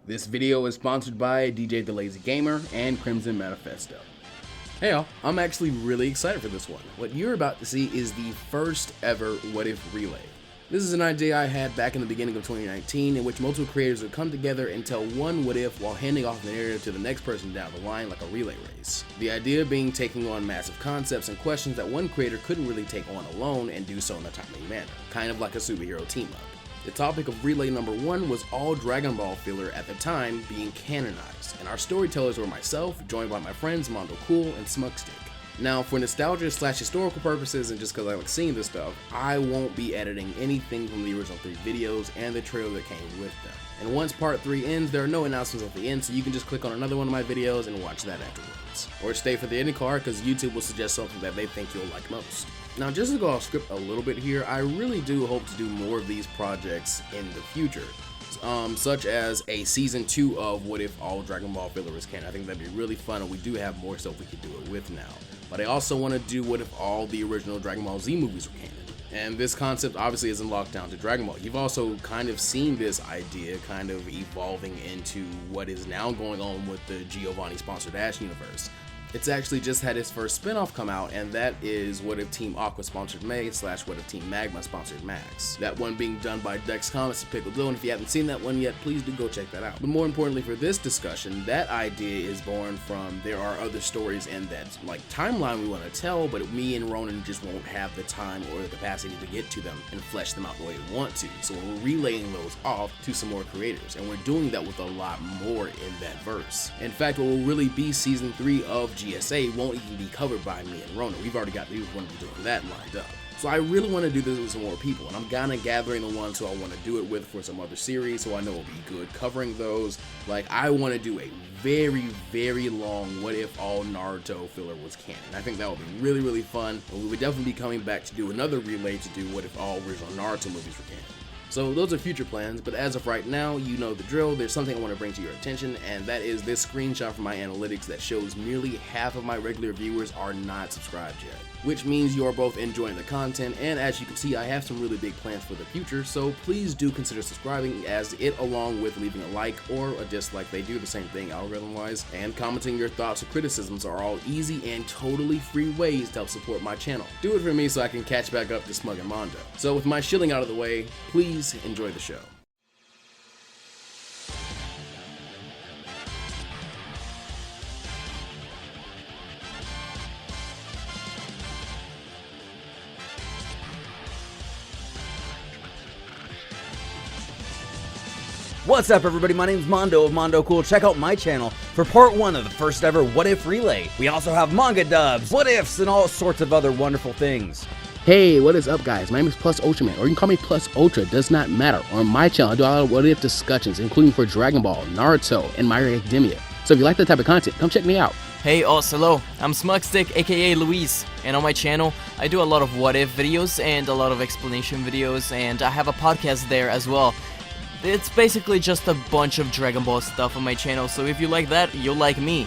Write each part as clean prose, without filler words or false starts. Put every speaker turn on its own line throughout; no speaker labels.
This video is sponsored by DJ The Lazy Gamer and Crimson Manifesto. Hey y'all, I'm actually really excited for this one. What you're about to see is the first ever What If Relay. This is an idea I had back in the beginning of 2019 in which multiple creators would come together and tell one what if while handing off the narrative to the next person down the line like a relay race. The idea being taking on massive concepts and questions that one creator couldn't really take on alone and do so in a timely manner, kind of like a superhero team-up. The topic of relay number 1 was all Dragon Ball filler at the time being canonized, and our storytellers were myself, joined by my friends MondoCool and SmugStick. Now, for nostalgia / historical purposes and just because I like seeing this stuff, I won't be editing anything from the original 3 videos and the trailer that came with them. And once part 3 ends, there are no announcements at the end, so you can just click on another one of my videos and watch that afterwards. Or stay for the ending card because YouTube will suggest something that they think you'll like most. Now, just to go off script a little bit here, I really do hope to do more of these projects in the future. Such as a season 2 of What If All Dragon Ball filler is canon. I think that'd be really fun, and we do have more stuff we could do it with now. But I also want to do What If All the original Dragon Ball Z movies were canon. And this concept obviously isn't locked down to Dragon Ball. You've also kind of seen this idea kind of evolving into what is now going on with the Giovanni sponsored Ash universe. It's actually just had its first spin-off come out, and that is What If Team Aqua sponsored May / What If Team Magma sponsored Max. That one being done by Dex Comics and Pickle Dill, and if you haven't seen that one yet, please do go check that out. But more importantly for this discussion, that idea is born from there are other stories in that timeline we want to tell, but me and Ronan just won't have the time or the capacity to get to them and flesh them out the way we want to. So we're relaying those off to some more creators, and we're doing that with a lot more in that verse. In fact, what will really be season 3 of GSA won't even be covered by me and Rona. We've already got people who want to be doing that lined up. So I really want to do this with some more people, and I'm kind of gathering the ones who I want to do it with for some other series, so I know it'll be good covering those. I want to do a very, very long What If All Naruto filler was canon. I think that would be really, really fun, and we would definitely be coming back to do another relay to do What If All original Naruto movies were canon. So those are future plans, but as of right now, you know the drill. There's something I want to bring to your attention, and that is this screenshot from my analytics that shows nearly half of my regular viewers are not subscribed yet, which means you are both enjoying the content, and as you can see, I have some really big plans for the future, so please do consider subscribing, as it, along with leaving a like or a dislike, they do the same thing algorithm-wise, and commenting your thoughts or criticisms are all easy and totally free ways to help support my channel. Do it for me so I can catch back up to Smug and Mondo. So with my shilling out of the way, please enjoy the show.
What's up everybody, my name's Mondo of MondoCool. Check out my channel for part 1 of the first ever What If Relay. We also have manga dubs, what ifs, and all sorts of other wonderful things.
Hey, what is up guys? My name is Plus Ultraman, or you can call me Plus Ultra, does not matter. On my channel, I do a lot of what if discussions, including for Dragon Ball, Naruto, and My Hero Academia. So if you like that type of content, come check me out.
Hey, hello, I'm SmugStick, aka Luis, and on my channel, I do a lot of what if videos and a lot of explanation videos, and I have a podcast there as well. It's basically just a bunch of Dragon Ball stuff on my channel, so if you like that, you'll like me.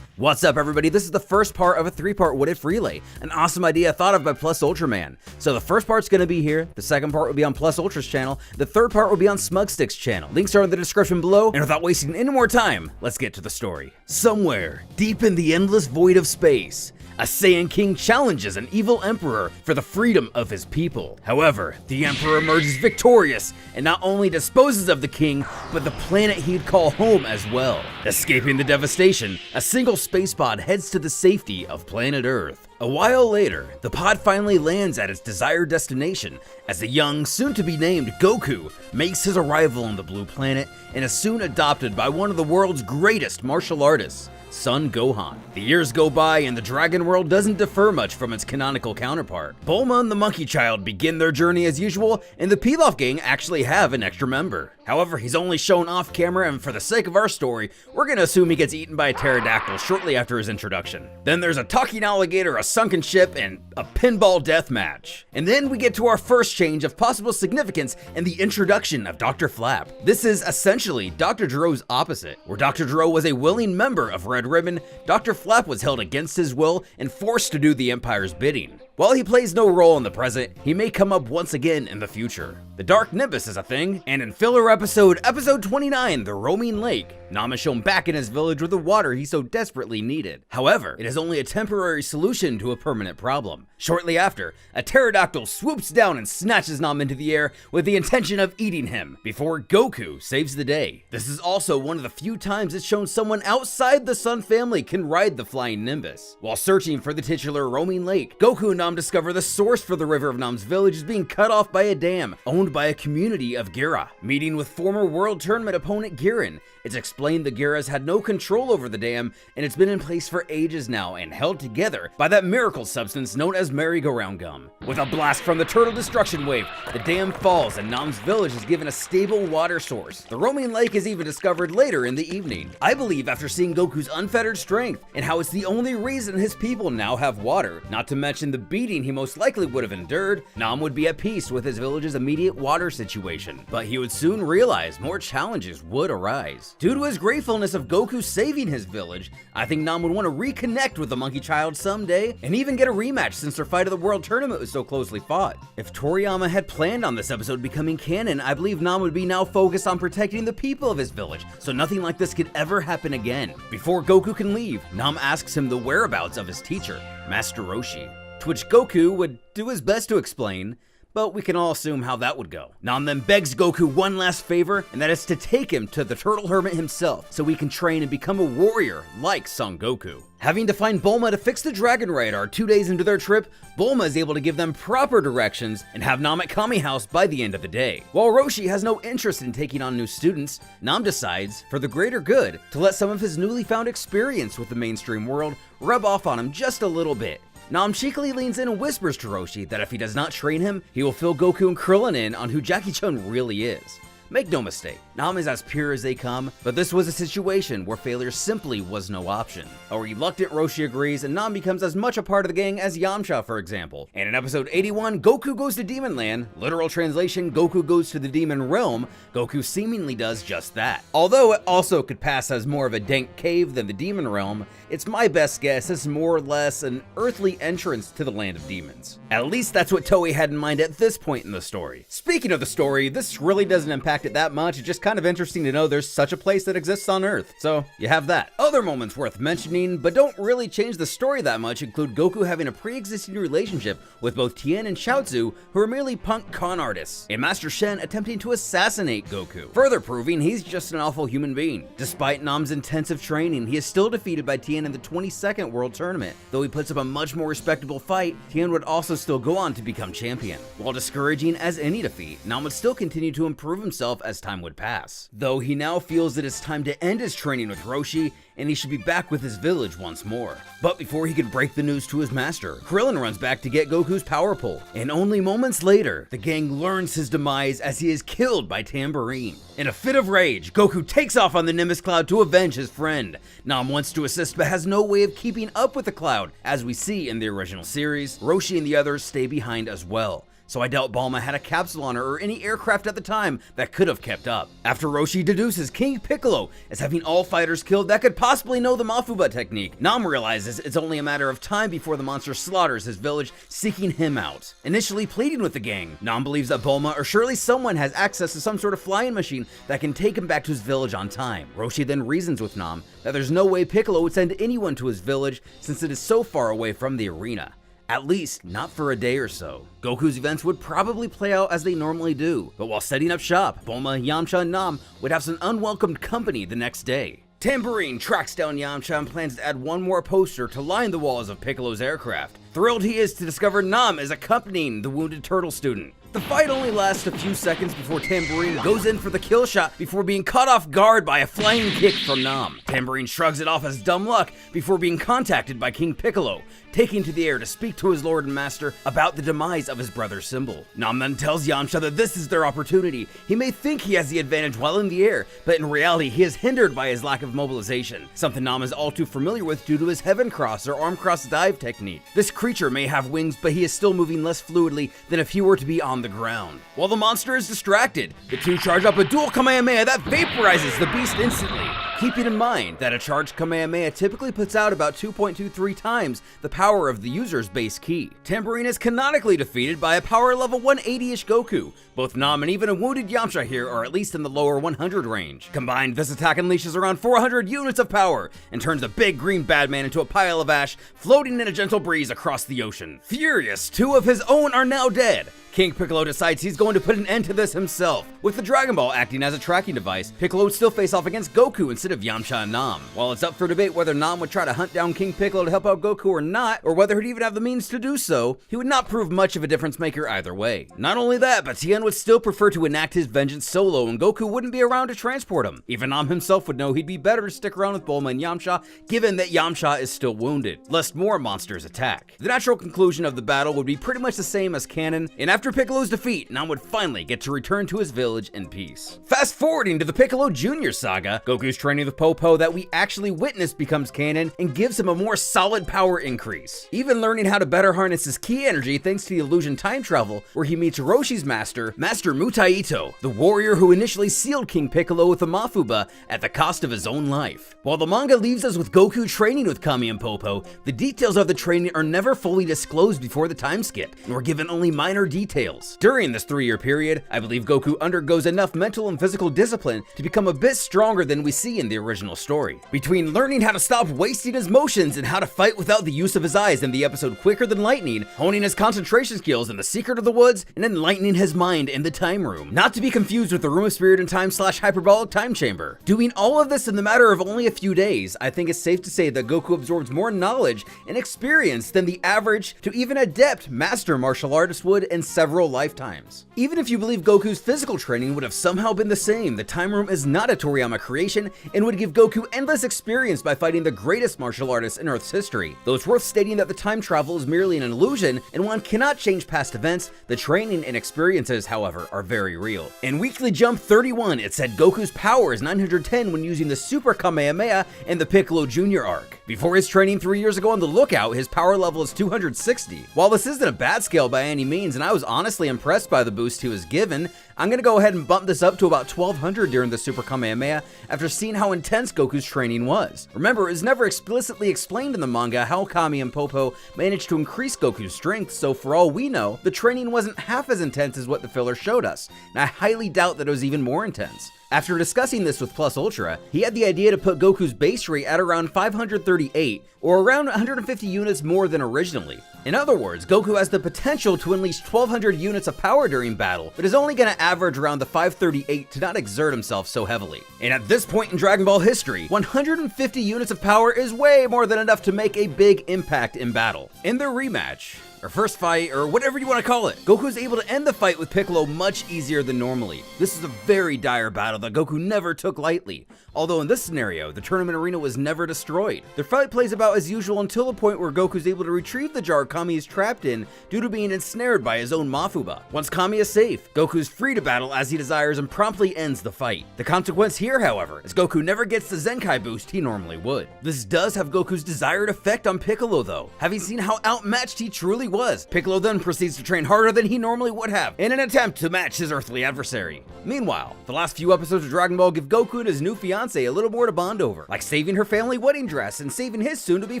What's up everybody, this is the first part of a 3-part What If Relay, an awesome idea thought of by Plus Ultraman. So the first part's gonna be here, the second part will be on Plus Ultra's channel, the third part will be on SmugStick's channel. Links are in the description below, and without wasting any more time, let's get to the story. Somewhere, deep in the endless void of space, a Saiyan King challenges an evil emperor for the freedom of his people. However, the emperor emerges victorious and not only disposes of the king, but the planet he'd call home as well. Escaping the devastation, a single space pod heads to the safety of planet Earth. A while later, the pod finally lands at its desired destination as the young, soon-to-be-named Goku makes his arrival on the blue planet and is soon adopted by one of the world's greatest martial artists, Son Gohan. The years go by and the Dragon World doesn't differ much from its canonical counterpart. Bulma and the Monkey Child begin their journey as usual, and the Pilaf gang actually have an extra member. However, he's only shown off camera, and for the sake of our story, we're gonna assume he gets eaten by a pterodactyl shortly after his introduction. Then there's a talking alligator, a sunken ship, and a pinball death match. And then we get to our first change of possible significance in the introduction of Dr. Flap. This is essentially Dr. Gero's opposite. Where Dr. Gero was a willing member of Red Ribbon, Dr. Flap was held against his will and forced to do the Empire's bidding. While he plays no role in the present, he may come up once again in the future. The Dark Nimbus is a thing, and in filler episode 29, The Roaming Lake, Nam is shown back in his village with the water he so desperately needed. However, it is only a temporary solution to a permanent problem. Shortly after, a pterodactyl swoops down and snatches Nam into the air with the intention of eating him, before Goku saves the day. This is also one of the few times it's shown someone outside the Sun family can ride the flying Nimbus. While searching for the titular Roaming Lake, Goku and Nam discover the source for the river of Nam's village is being cut off by a dam owned by a community of Gira. Meeting with former World Tournament opponent Giran, it's explained the Giras had no control over the dam, and it's been in place for ages now and held together by that miracle substance known as merry-go-round gum. With a blast from the turtle destruction wave, the dam falls and Nam's village is given a stable water source. The Roaming Lake is even discovered later in the evening. I believe after seeing Goku's unfettered strength and how it's the only reason his people now have water, not to mention the beating he most likely would have endured, Nam would be at peace with his village's immediate water situation. But he would soon realize more challenges would arise. Due to his gratefulness of Goku saving his village, I think Nam would want to reconnect with the Monkey Child someday, and even get a rematch since their fight of the World Tournament was so closely fought. If Toriyama had planned on this episode becoming canon, I believe Nam would be now focused on protecting the people of his village, so nothing like this could ever happen again. Before Goku can leave, Nam asks him the whereabouts of his teacher, Master Roshi, to which Goku would do his best to explain, but we can all assume how that would go. Nam then begs Goku one last favor, and that is to take him to the Turtle Hermit himself, so he can train and become a warrior like Son Goku. Having to find Bulma to fix the Dragon Radar 2 days into their trip, Bulma is able to give them proper directions and have Nam at Kami House by the end of the day. While Roshi has no interest in taking on new students, Nam decides, for the greater good, to let some of his newly found experience with the mainstream world rub off on him just a little bit. Nam cheekily leans in and whispers to Roshi that if he does not train him, he will fill Goku and Krillin in on who Jackie Chun really is. Make no mistake, Nam is as pure as they come, but this was a situation where failure simply was no option. A reluctant Roshi agrees, and Nam becomes as much a part of the gang as Yamcha, for example. And in episode 81, Goku goes to Demon Land, literal translation, Goku goes to the Demon Realm, Goku seemingly does just that. Although it also could pass as more of a dank cave than the Demon Realm, it's my best guess it's more or less an earthly entrance to the land of demons. At least that's what Toei had in mind at this point in the story. Speaking of the story, this really doesn't impact it that much, it's just kind of interesting to know there's such a place that exists on Earth, so you have that. Other moments worth mentioning, but don't really change the story that much, include Goku having a pre-existing relationship with both Tien and Chaozu, who are merely punk con artists, and Master Shen attempting to assassinate Goku, further proving he's just an awful human being. Despite Nam's intensive training, he is still defeated by Tien in the 22nd World Tournament. Though he puts up a much more respectable fight, Tien would also still go on to become champion. While discouraging as any defeat, Nam would still continue to improve himself as time would pass. Though he now feels that it's time to end his training with Roshi, and he should be back with his village once more. But before he could break the news to his master, Krillin runs back to get Goku's power pole, and only moments later, the gang learns his demise as he is killed by Tambourine. In a fit of rage, Goku takes off on the Nimbus Cloud to avenge his friend. Nam wants to assist but has no way of keeping up with the cloud. As we see in the original series, Roshi and the others stay behind as well. So I doubt Bulma had a capsule on her or any aircraft at the time that could have kept up. After Roshi deduces King Piccolo as having all fighters killed that could possibly know the Mafuba technique, Nam realizes it's only a matter of time before the monster slaughters his village, seeking him out. Initially pleading with the gang, Nam believes that Bulma or surely someone has access to some sort of flying machine that can take him back to his village on time. Roshi then reasons with Nam that there's no way Piccolo would send anyone to his village since it is so far away from the arena. At least, not for a day or so. Goku's events would probably play out as they normally do, but while setting up shop, Bulma, Yamcha, and Nam would have some unwelcomed company the next day. Tambourine tracks down Yamcha and plans to add one more poster to line the walls of Piccolo's aircraft. Thrilled he is to discover Nam is accompanying the wounded turtle student. The fight only lasts a few seconds before Tambourine goes in for the kill shot before being caught off guard by a flying kick from Nam. Tambourine shrugs it off as dumb luck before being contacted by King Piccolo, taking to the air to speak to his lord and master about the demise of his brother's symbol. Nam then tells Yamcha that this is their opportunity. He may think he has the advantage while in the air, but in reality he is hindered by his lack of mobilization, something Nam is all too familiar with due to his Heaven Cross or Arm Cross dive technique. This creature may have wings, but he is still moving less fluidly than if he were to be on the ground. While the monster is distracted, the two charge up a dual Kamehameha that vaporizes the beast instantly. Keeping in mind that a charged Kamehameha typically puts out about 2.23 times the power of the user's base ki. Tambourine is canonically defeated by a power level 180-ish Goku. Both Nam and even a wounded Yamcha here are at least in the lower 100 range. Combined, this attack unleashes around 400 units of power and turns a big green bad man into a pile of ash floating in a gentle breeze across the ocean. Furious, two of his own are now dead. King Piccolo decides he's going to put an end to this himself. With the Dragon Ball acting as a tracking device, Piccolo would still face off against Goku instead of Yamcha and Nam. While it's up for debate whether Nam would try to hunt down King Piccolo to help out Goku or not, or whether he'd even have the means to do so, he would not prove much of a difference maker either way. Not only that, but Tien would still prefer to enact his vengeance solo and Goku wouldn't be around to transport him. Even Nam himself would know he'd be better to stick around with Bulma and Yamcha, given that Yamcha is still wounded, lest more monsters attack. The natural conclusion of the battle would be pretty much the same as canon, and after Piccolo's defeat, Nam would finally get to return to his village in peace. Fast forwarding to the Piccolo Jr. saga, Goku's training with Popo that we actually witnessed becomes canon and gives him a more solid power increase. Even learning how to better harness his ki energy thanks to the illusion time travel, where he meets Roshi's master, Master Mutaito, the warrior who initially sealed King Piccolo with a Mafuba at the cost of his own life. While the manga leaves us with Goku training with Kami and Popo, the details of the training are never fully disclosed before the time skip, and we're given only minor details. During this 3-year period, I believe Goku undergoes enough mental and physical discipline to become a bit stronger than we see in the original story. Between learning how to stop wasting his motions and how to fight without the use of his eyes in the episode Quicker Than Lightning, honing his concentration skills in The Secret of the Woods, and enlightening his mind in the Time Room. Not to be confused with the Room of Spirit and Time / Hyperbolic Time Chamber. Doing all of this in the matter of only a few days, I think it's safe to say that Goku absorbs more knowledge and experience than the average to even adept master martial artist would in several lifetimes. Even if you believe Goku's physical training would have somehow been the same, the Time Room is not a Toriyama creation and would give Goku endless experience by fighting the greatest martial artists in Earth's history. Though it's worth stating that the time travel is merely an illusion and one cannot change past events, the training and experiences, however, are very real. In Weekly Jump 31, it said Goku's power is 910 when using the Super Kamehameha in the Piccolo Jr. arc. Before his training 3 years ago on the Lookout, his power level is 260. While this isn't a bad scale by any means, and I was honestly impressed by the boost he was given, I'm gonna go ahead and bump this up to about 1200 during the Super Kamehameha after seeing how intense Goku's training was. Remember, it's never explicitly explained in the manga how Kami and Popo managed to increase Goku's strength, so for all we know, the training wasn't half as intense as what the filler showed us, and I highly doubt that it was even more intense. After discussing this with Plus Ultra, he had the idea to put Goku's base rate at around 538, or around 150 units more than originally. In other words, Goku has the potential to unleash 1200 units of power during battle, but is only going to average around the 538 to not exert himself so heavily. And at this point in Dragon Ball history, 150 units of power is way more than enough to make a big impact in battle. In their rematch, or first fight, or whatever you want to call it, Goku is able to end the fight with Piccolo much easier than normally. This is a very dire battle that Goku never took lightly, although in this scenario, the tournament arena was never destroyed. The fight plays about as usual until the point where Goku is able to retrieve the jar Kami is trapped in due to being ensnared by his own Mafuba. Once Kami is safe, Goku is free to battle as he desires and promptly ends the fight. The consequence here, however, is Goku never gets the Zenkai boost he normally would. This does have Goku's desired effect on Piccolo though. Having seen how outmatched he truly was, Piccolo then proceeds to train harder than he normally would have in an attempt to match his earthly adversary. Meanwhile, the last few episodes of Dragon Ball give Goku and his new fiancée a little more to bond over, like saving her family wedding dress and saving his soon-to-be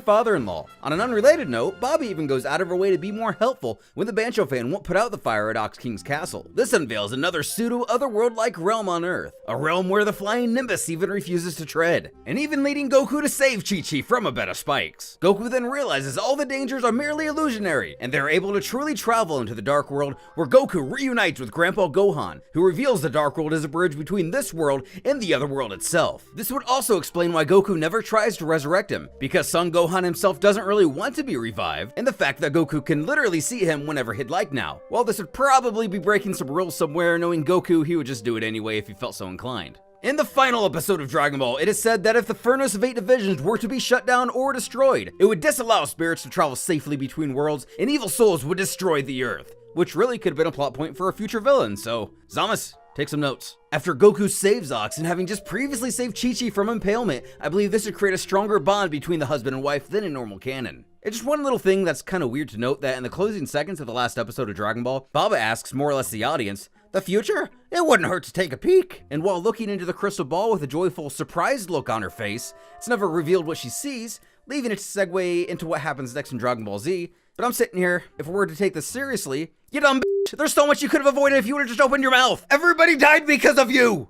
father-in-law. On an unrelated note, Bobby even goes out of her way to be more helpful when the Bancho fan won't put out the fire at Ox King's castle. This unveils another pseudo-otherworld-like realm on Earth, a realm where the flying Nimbus even refuses to tread, and even leading Goku to save Chi-Chi from a bed of spikes. Goku then realizes all the dangers are merely illusionary, and they're able to truly travel into the Dark World, where Goku reunites with Grandpa Gohan, who reveals the Dark World is a bridge between this world and the Otherworld itself. himself. This would also explain why Goku never tries to resurrect him, because Son Gohan himself doesn't really want to be revived, and the fact that Goku can literally see him whenever he'd like now. While this would probably be breaking some rules somewhere, knowing Goku, he would just do it anyway if he felt so inclined. In the final episode of Dragon Ball, it is said that if the Furnace of 8 Divisions were to be shut down or destroyed, it would disallow spirits to travel safely between worlds, and evil souls would destroy the Earth. Which really could have been a plot point for a future villain, so Zamas, take some notes. After Goku saves Ox and having just previously saved Chi-Chi from impalement, I believe this would create a stronger bond between the husband and wife than in normal canon. It's just one little thing that's kind of weird to note that in the closing seconds of the last episode of Dragon Ball, Baba asks more or less the audience, "The future? It wouldn't hurt to take a peek." And while looking into the crystal ball with a joyful, surprised look on her face, it's never revealed what she sees, leaving it to segue into what happens next in Dragon Ball Z. But I'm sitting here, if we were to take this seriously, you dumb bitch, there's so much you could have avoided if you would have just opened your mouth. Everybody died because of you!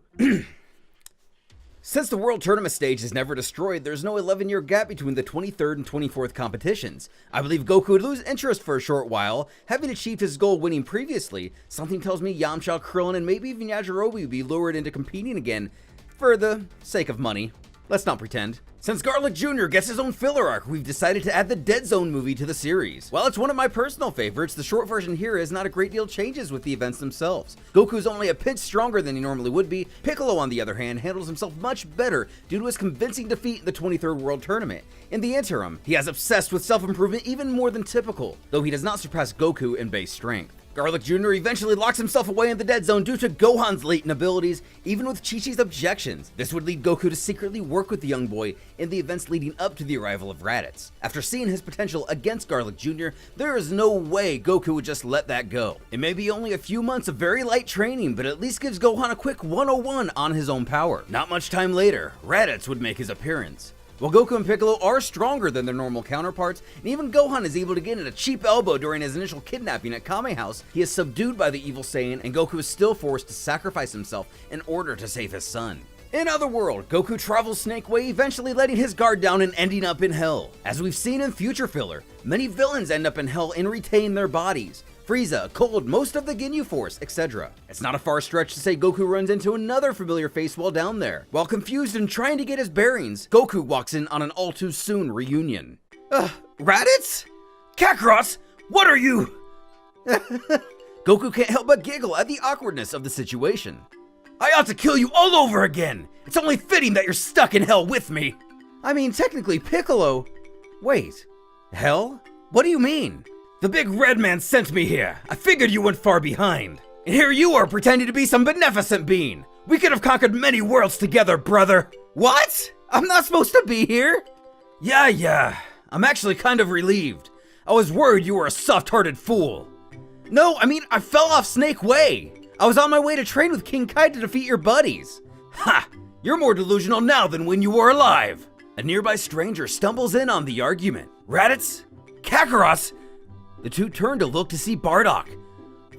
Since the World Tournament stage is never destroyed, there's no 11-year gap between the 23rd and 24th competitions. I believe Goku would lose interest for a short while, having achieved his goal winning previously. Something tells me Yamcha, Krillin, and maybe even Yajirobe would be lured into competing again for the sake of money. Let's not pretend. Since Garlic Jr. gets his own filler arc, we've decided to add the Dead Zone movie to the series. While it's one of my personal favorites, the short version here has not a great deal changes with the events themselves. Goku's only a pinch stronger than he normally would be. Piccolo, on the other hand, handles himself much better due to his convincing defeat in the 23rd World Tournament. In the interim, he has obsessed with self-improvement even more than typical, though he does not surpass Goku in base strength. Garlic Jr. eventually locks himself away in the Dead Zone due to Gohan's latent abilities, even with Chi-Chi's objections. This would lead Goku to secretly work with the young boy in the events leading up to the arrival of Raditz. After seeing his potential against Garlic Jr., there is no way Goku would just let that go. It may be only a few months of very light training, but at least gives Gohan a quick 101 on his own power. Not much time later, Raditz would make his appearance. While Goku and Piccolo are stronger than their normal counterparts, and even Gohan is able to get in a cheap elbow during his initial kidnapping at Kame House, he is subdued by the evil Saiyan, and Goku is still forced to sacrifice himself in order to save his son. In Otherworld, Goku travels Snake Way, eventually letting his guard down and ending up in Hell. As we've seen in future filler, many villains end up in Hell and retain their bodies. Frieza, Cold, most of the Ginyu Force, etc. It's not a far stretch to say Goku runs into another familiar face while down there. While confused and trying to get his bearings, Goku walks in on an all-too-soon reunion. Raditz? Kakarot, what are you? Goku can't help but giggle at the awkwardness of the situation. I ought to kill you all over again! It's only fitting that you're stuck in Hell with me! I mean, technically, Piccolo... Wait, Hell? What do you mean? The big red man sent me here. I figured you weren't far behind. And here you are pretending to be some beneficent being. We could have conquered many worlds together, brother. What? I'm not supposed to be here? Yeah. I'm actually kind of relieved. I was worried you were a soft-hearted fool. No, I mean, I fell off Snake Way. I was on my way to train with King Kai to defeat your buddies. Ha! You're more delusional now than when you were alive. A nearby stranger stumbles in on the argument. Raditz? Kakarot? The two turn to look to see Bardock.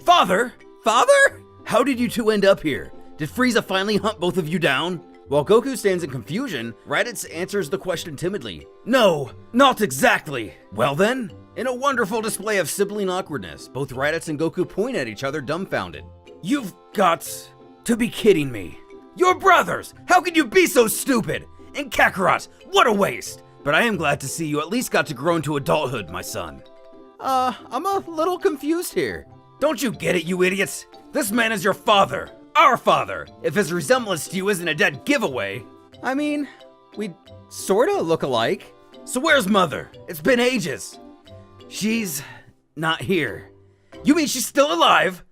Father? Father? How did you two end up here? Did Frieza finally hunt both of you down? While Goku stands in confusion, Raditz answers the question timidly. No, not exactly. Well then, in a wonderful display of sibling awkwardness, both Raditz and Goku point at each other dumbfounded. You've got to be kidding me. You're brothers! How could you be so stupid? And Kakarot, what a waste! But I am glad to see you at least got to grow into adulthood, my son. I'm a little confused here. Don't you get it, you idiots? This man is your father. Our father. If his resemblance to you isn't a dead giveaway. I mean, we sorta look alike. So where's Mother? It's been ages. She's not here. You mean she's still alive?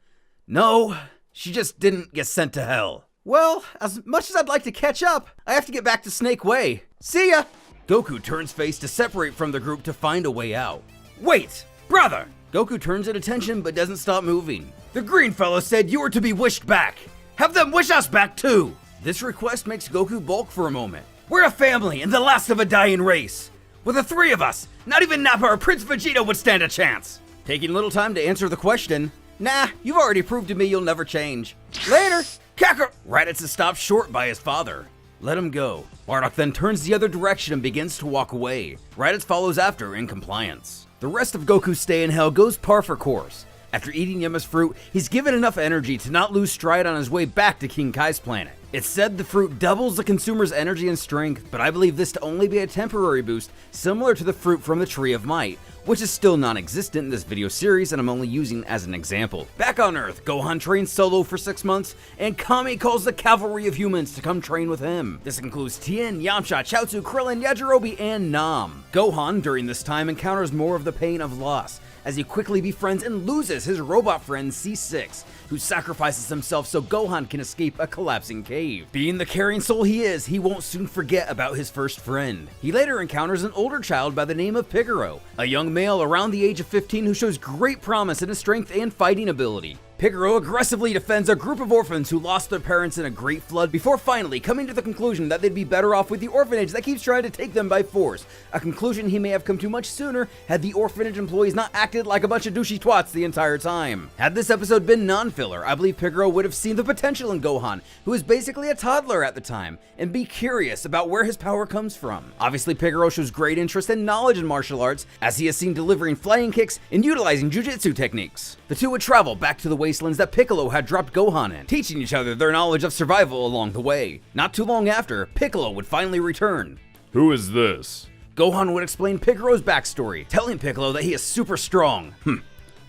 No, she just didn't get sent to Hell. Well, as much as I'd like to catch up, I have to get back to Snake Way. See ya! Goku turns face to separate from the group to find a way out. Wait! Brother! Goku turns at attention but doesn't stop moving. The green fellow said you were to be wished back. Have them wish us back too! This request makes Goku balk for a moment. We're a family and the last of a dying race. With the three of us, not even Nappa or Prince Vegeta would stand a chance. Taking little time to answer the question. Nah, you've already proved to me you'll never change. Later! Kakarot! Raditz is stopped short by his father. Let him go. Bardock then turns the other direction and begins to walk away. Raditz follows after in compliance. The rest of Goku's stay in Hell goes par for course. After eating Yama's fruit, he's given enough energy to not lose stride on his way back to King Kai's planet. It's said the fruit doubles the consumer's energy and strength, but I believe this to only be a temporary boost, similar to the fruit from the Tree of Might, which is still non-existent in this video series and I'm only using as an example. Back on Earth, Gohan trains solo for 6 months, and Kami calls the cavalry of humans to come train with him. This includes Tien, Yamcha, Chaozu, Krillin, Yajirobe, and Nam. Gohan, during this time, encounters more of the pain of loss, as he quickly befriends and loses his robot friend C6, who sacrifices himself so Gohan can escape a collapsing cave. Being the caring soul he is, he won't soon forget about his first friend. He later encounters an older child by the name of Pigoro, a young male around the age of 15 who shows great promise in his strength and fighting ability. Pigoro aggressively defends a group of orphans who lost their parents in a great flood before finally coming to the conclusion that they'd be better off with the orphanage that keeps trying to take them by force, a conclusion he may have come to much sooner had the orphanage employees not acted like a bunch of douchey twats the entire time. Had this episode been non-filler, I believe Pigoro would have seen the potential in Gohan, who is basically a toddler at the time, and be curious about where his power comes from. Obviously, Pigoro shows great interest and knowledge in martial arts, as he is seen delivering flying kicks and utilizing jujitsu techniques. The two would travel back to the wastelands that Piccolo had dropped Gohan in, teaching each other their knowledge of survival along the way. Not too long after, Piccolo would finally return.
Who is this?
Gohan would explain Piccolo's backstory, telling Piccolo that he is super strong.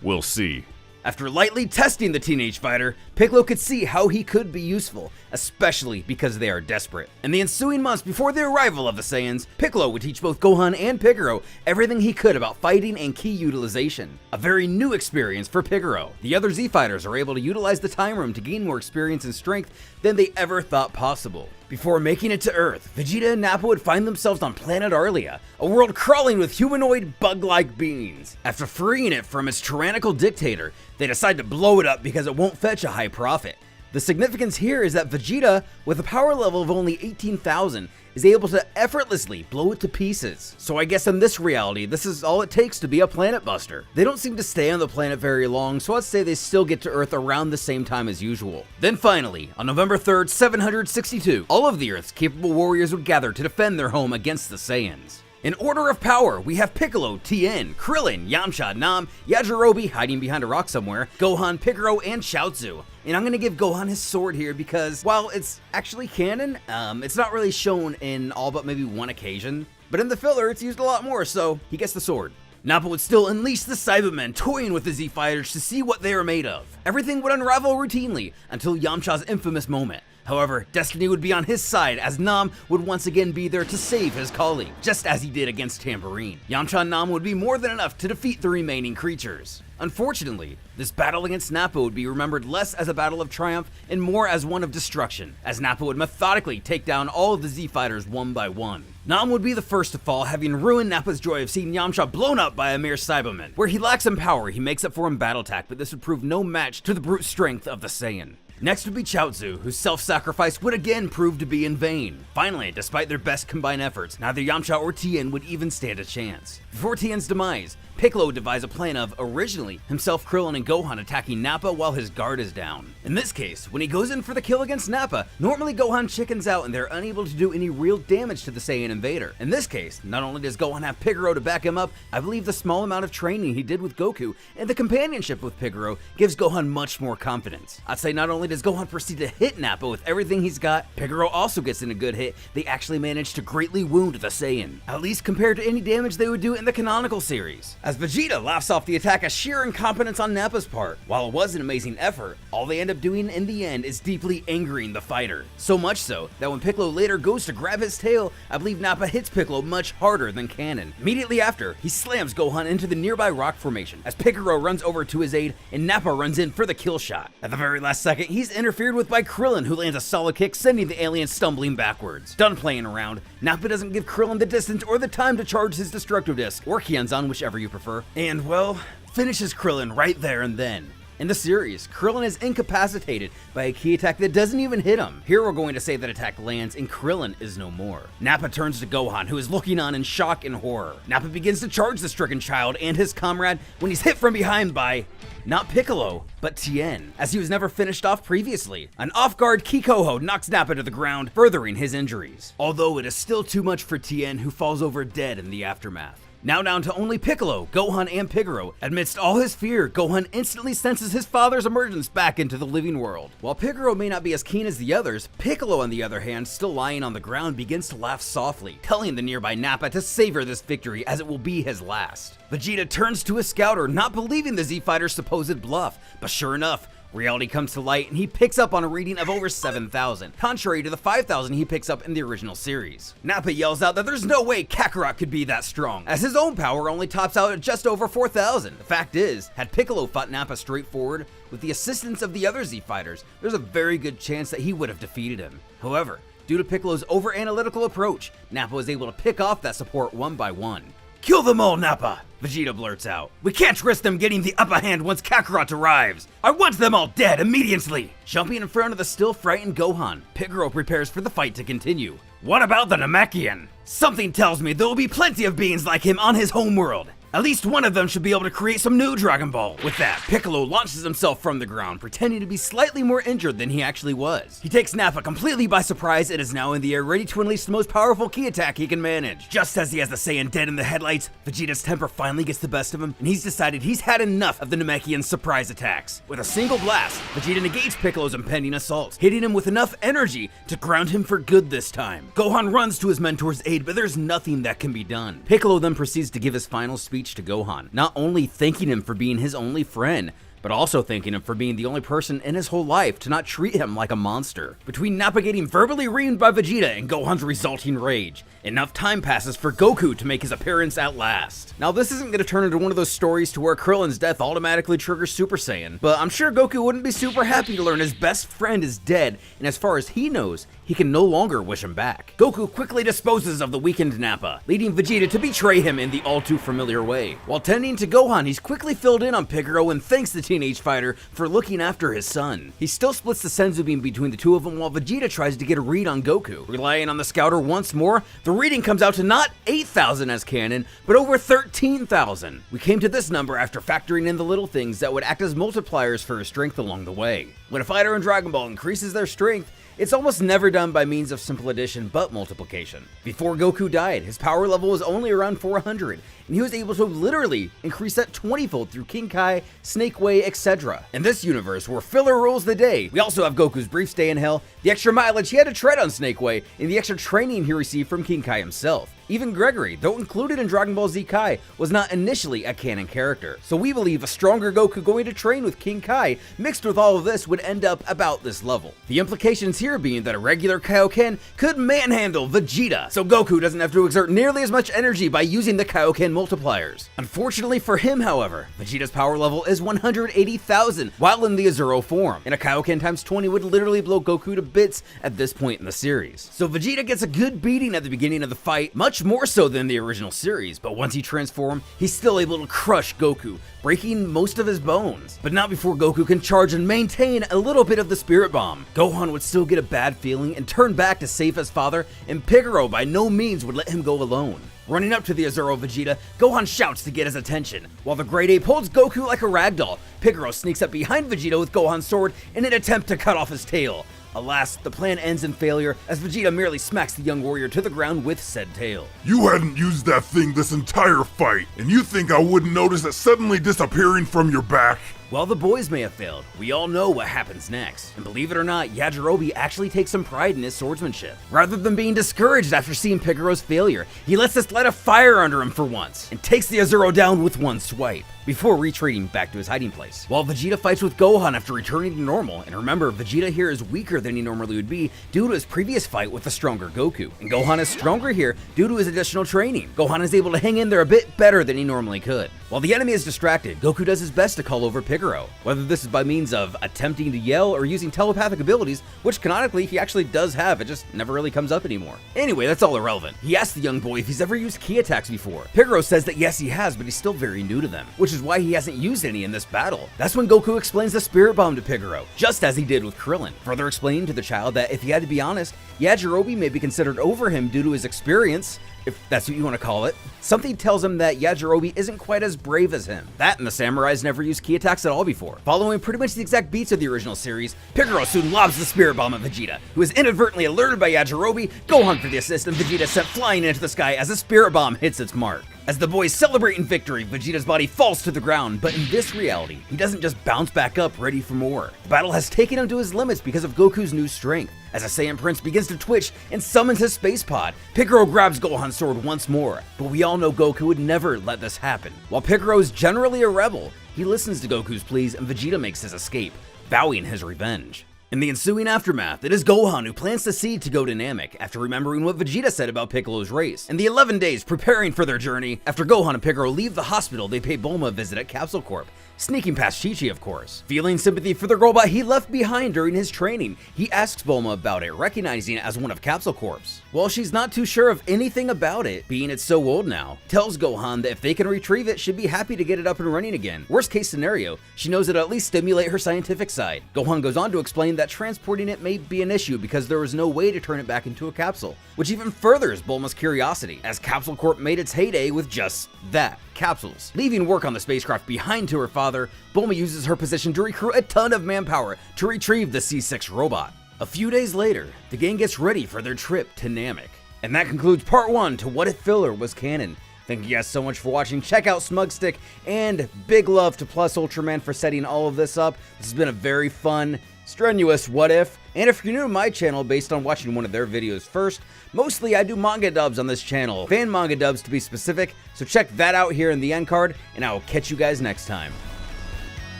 We'll see.
After lightly testing the teenage fighter, Piccolo could see how he could be useful, especially because they are desperate. In the ensuing months before the arrival of the Saiyans, Piccolo would teach both Gohan and Pigoro everything he could about fighting and ki utilization. A very new experience for Pigoro. The other Z fighters are able to utilize the time room to gain more experience and strength than they ever thought possible. Before making it to Earth, Vegeta and Nappa would find themselves on planet Arlia, a world crawling with humanoid bug-like beings. After freeing it from its tyrannical dictator, they decide to blow it up because it won't fetch a high profit. The significance here is that Vegeta, with a power level of only 18,000, is able to effortlessly blow it to pieces. So I guess in this reality, this is all it takes to be a planet buster. They don't seem to stay on the planet very long, so I'd say they still get to Earth around the same time as usual. Then finally, on November 3rd, 762, all of the Earth's capable warriors would gather to defend their home against the Saiyans. In order of power, we have Piccolo, Tien, Krillin, Yamcha, Nam, Yajirobe hiding behind a rock somewhere, Gohan, Pigoro, and Chaozu. And I'm gonna give Gohan his sword here because, while it's actually canon, it's not really shown in all but maybe one occasion. But in the filler, it's used a lot more, so he gets the sword. Nappa would still unleash the Cybermen, toying with the Z-Fighters to see what they are made of. Everything would unravel routinely until Yamcha's infamous moment. However, destiny would be on his side as Nam would once again be there to save his colleague, just as he did against Tambourine. Yamcha and Nam would be more than enough to defeat the remaining creatures. Unfortunately, this battle against Nappa would be remembered less as a battle of triumph and more as one of destruction, as Nappa would methodically take down all of the Z-Fighters one by one. Nam would be the first to fall, having ruined Nappa's joy of seeing Yamcha blown up by a mere Cyberman. Where he lacks in power, he makes up for in battle attack, but this would prove no match to the brute strength of the Saiyan. Next would be Chaozu, whose self-sacrifice would again prove to be in vain. Finally, despite their best combined efforts, neither Yamcha or Tien would even stand a chance. Before Tien's demise, Piccolo would devise a plan of, originally, himself, Krillin, and Gohan attacking Nappa while his guard is down. In this case, when he goes in for the kill against Nappa, normally Gohan chickens out and they're unable to do any real damage to the Saiyan invader. In this case, not only does Gohan have Pigoro to back him up, I believe the small amount of training he did with Goku and the companionship with Pigoro gives Gohan much more confidence. I'd say not only does Gohan proceed to hit Nappa with everything he's got, Pigoro also gets in a good hit. They actually manage to greatly wound the Saiyan, at least compared to any damage they would do in the canonical series. As Vegeta laughs off the attack as sheer incompetence on Nappa's part. While it was an amazing effort, all they end up doing in the end is deeply angering the fighter. So much so that when Piccolo later goes to grab his tail, I believe Nappa hits Piccolo much harder than canon. Immediately after, he slams Gohan into the nearby rock formation as Pigoro runs over to his aid and Nappa runs in for the kill shot. At the very last second, he's interfered with by Krillin, who lands a solid kick, sending the alien stumbling backwards. Done playing around, Nappa doesn't give Krillin the distance or the time to charge his destructive disc, or Kianzan, whichever you prefer, and, well, finishes Krillin right there and then. In the series, Krillin is incapacitated by a ki attack that doesn't even hit him. Here we're going to say that attack lands and Krillin is no more. Nappa turns to Gohan, who is looking on in shock and horror. Nappa begins to charge the stricken child and his comrade when he's hit from behind by, not Piccolo, but Tien, as he was never finished off previously. An off-guard Kikoho knocks Nappa to the ground, furthering his injuries. Although it is still too much for Tien, who falls over dead in the aftermath. Now down to only Piccolo, Gohan, and Pigoro. Amidst all his fear, Gohan instantly senses his father's emergence back into the living world. While Pigoro may not be as keen as the others, Piccolo on the other hand, still lying on the ground, begins to laugh softly, telling the nearby Nappa to savor this victory as it will be his last. Vegeta turns to his scouter, not believing the Z-Fighter's supposed bluff, but sure enough, reality comes to light and he picks up on a reading of over 7,000, contrary to the 5,000 he picks up in the original series. Nappa yells out that there's no way Kakarot could be that strong, as his own power only tops out at just over 4,000. The fact is, had Piccolo fought Nappa straightforward, with the assistance of the other Z-Fighters, there's a very good chance that he would have defeated him. However, due to Piccolo's over-analytical approach, Nappa was able to pick off that support one by one. "Kill them all, Nappa!" Vegeta blurts out. "We can't risk them getting the upper hand once Kakarot arrives. I want them all dead immediately!" Jumping in front of the still frightened Gohan, Pigoro prepares for the fight to continue. "What about the Namekian? Something tells me there will be plenty of beings like him on his homeworld. At least one of them should be able to create some new Dragon Ball." With that, Piccolo launches himself from the ground, pretending to be slightly more injured than he actually was. He takes Nappa completely by surprise and is now in the air, ready to unleash the most powerful ki attack he can manage. Just as he has the Saiyan dead in the headlights, Vegeta's temper finally gets the best of him, and he's decided he's had enough of the Namekian's surprise attacks. With a single blast, Vegeta negates Piccolo's impending assault, hitting him with enough energy to ground him for good this time. Gohan runs to his mentor's aid, but there's nothing that can be done. Piccolo then proceeds to give his final speech to Gohan, not only thanking him for being his only friend, but also thanking him for being the only person in his whole life to not treat him like a monster. Between Nappa getting verbally reamed by Vegeta and Gohan's resulting rage, enough time passes for Goku to make his appearance at last. Now this isn't going to turn into one of those stories to where Krillin's death automatically triggers Super Saiyan, but I'm sure Goku wouldn't be super happy to learn his best friend is dead, and as far as he knows, he can no longer wish him back. Goku quickly disposes of the weakened Nappa, leading Vegeta to betray him in the all too familiar way. While tending to Gohan, he's quickly filled in on Pigoro and thanks the teenage fighter for looking after his son. He still splits the Senzu beam between the two of them while Vegeta tries to get a read on Goku. Relying on the scouter once more, the reading comes out to not 8,000 as canon, but over 13,000. We came to this number after factoring in the little things that would act as multipliers for his strength along the way. When a fighter in Dragon Ball increases their strength, it's almost never done by means of simple addition but multiplication. Before Goku died, his power level was only around 400, and he was able to literally increase that 20-fold through King Kai, Snake Way, etc. In this universe, where filler rules the day, we also have Goku's brief stay in hell, the extra mileage he had to tread on Snake Way, and the extra training he received from King Kai himself. Even Gregory, though included in Dragon Ball Z Kai, was not initially a canon character. So we believe a stronger Goku going to train with King Kai mixed with all of this would end up about this level. The implications here being that a regular Kaioken could manhandle Vegeta, so Goku doesn't have to exert nearly as much energy by using the Kaioken multipliers. Unfortunately for him, however, Vegeta's power level is 180,000 while in the Azuro form, and a Kaioken times 20 would literally blow Goku to bits at this point in the series. So Vegeta gets a good beating at the beginning of the fight, much more so than the original series, but once he transforms, he's still able to crush Goku, breaking most of his bones. But not before Goku can charge and maintain a little bit of the Spirit Bomb. Gohan would still get a bad feeling and turn back to save his father, and Pigoro by no means would let him go alone. Running up to the Azuro Vegeta, Gohan shouts to get his attention. While the Great Ape holds Goku like a ragdoll, Pigoro sneaks up behind Vegeta with Gohan's sword in an attempt to cut off his tail. Alas, the plan ends in failure as Vegeta merely smacks the young warrior to the ground with said tail.
"You hadn't used that thing this entire fight, and you think I wouldn't notice it suddenly disappearing from your back?"
While the boys may have failed, we all know what happens next. And believe it or not, Yajirobe actually takes some pride in his swordsmanship. Rather than being discouraged after seeing Pigoro's failure, he lets us light a fire under him for once, and takes the Azuro down with one swipe, before retreating back to his hiding place. While Vegeta fights with Gohan after returning to normal, and remember, Vegeta here is weaker than he normally would be due to his previous fight with the stronger Goku, and Gohan is stronger here due to his additional training. Gohan is able to hang in there a bit better than he normally could. While the enemy is distracted, Goku does his best to call over Pigoro, whether this is by means of attempting to yell or using telepathic abilities, which canonically he actually does have, it just never really comes up anymore. Anyway, that's all irrelevant. He asks the young boy if he's ever used ki attacks before. Pigoro says that yes he has, but he's still very new to them, which is why he hasn't used any in this battle. That's when Goku explains the Spirit Bomb to Pigoro, just as he did with Krillin, further explaining to the child that if he had to be honest, Yajirobe may be considered over him due to his experience, if that's what you want to call it. Something tells him that Yajirobe isn't quite as brave as him. That and the samurais never used ki attacks at all before. Following pretty much the exact beats of the original series, Pigoro soon lobs the Spirit Bomb at Vegeta, who is inadvertently alerted by Yajirobe. Gohan for the assist, and Vegeta sent flying into the sky as the Spirit Bomb hits its mark. As the boys celebrate in victory, Vegeta's body falls to the ground, but in this reality, he doesn't just bounce back up ready for more. The battle has taken him to his limits because of Goku's new strength. As a Saiyan Prince begins to twitch and summons his space pod, Piccolo grabs Gohan's sword once more, but we all know Goku would never let this happen. While Piccolo is generally a rebel, he listens to Goku's pleas and Vegeta makes his escape, vowing his revenge. In the ensuing aftermath, it is Gohan who plants the seed to go to Namek after remembering what Vegeta said about Piccolo's race. In the 11 days preparing for their journey, after Gohan and Piccolo leave the hospital, they pay Bulma a visit at Capsule Corp, sneaking past Chi-Chi of course. Feeling sympathy for the robot he left behind during his training, he asks Bulma about it, recognizing it as one of Capsule Corp's. While she's not too sure of anything about it, being it's so old now, tells Gohan that if they can retrieve it, she'd be happy to get it up and running again. Worst case scenario, she knows it'll at least stimulate her scientific side. Gohan goes on to explain that transporting it may be an issue because there is no way to turn it back into a capsule, which even furthers Bulma's curiosity, as Capsule Corp made its heyday with just that, capsules. Leaving work on the spacecraft behind to her father, Bulma uses her position to recruit a ton of manpower to retrieve the C6 robot. A few days later, the gang gets ready for their trip to Namek. And that concludes part 1 to What If Filler Was Canon. Thank you guys so much for watching. Check out SmugStick, and big love to Plus Ultraman for setting all of this up. This has been a very fun, strenuous What If. And if you're new to my channel based on watching one of their videos first, mostly I do manga dubs on this channel, fan manga dubs to be specific, so check that out here in the end card, and I will catch you guys next time.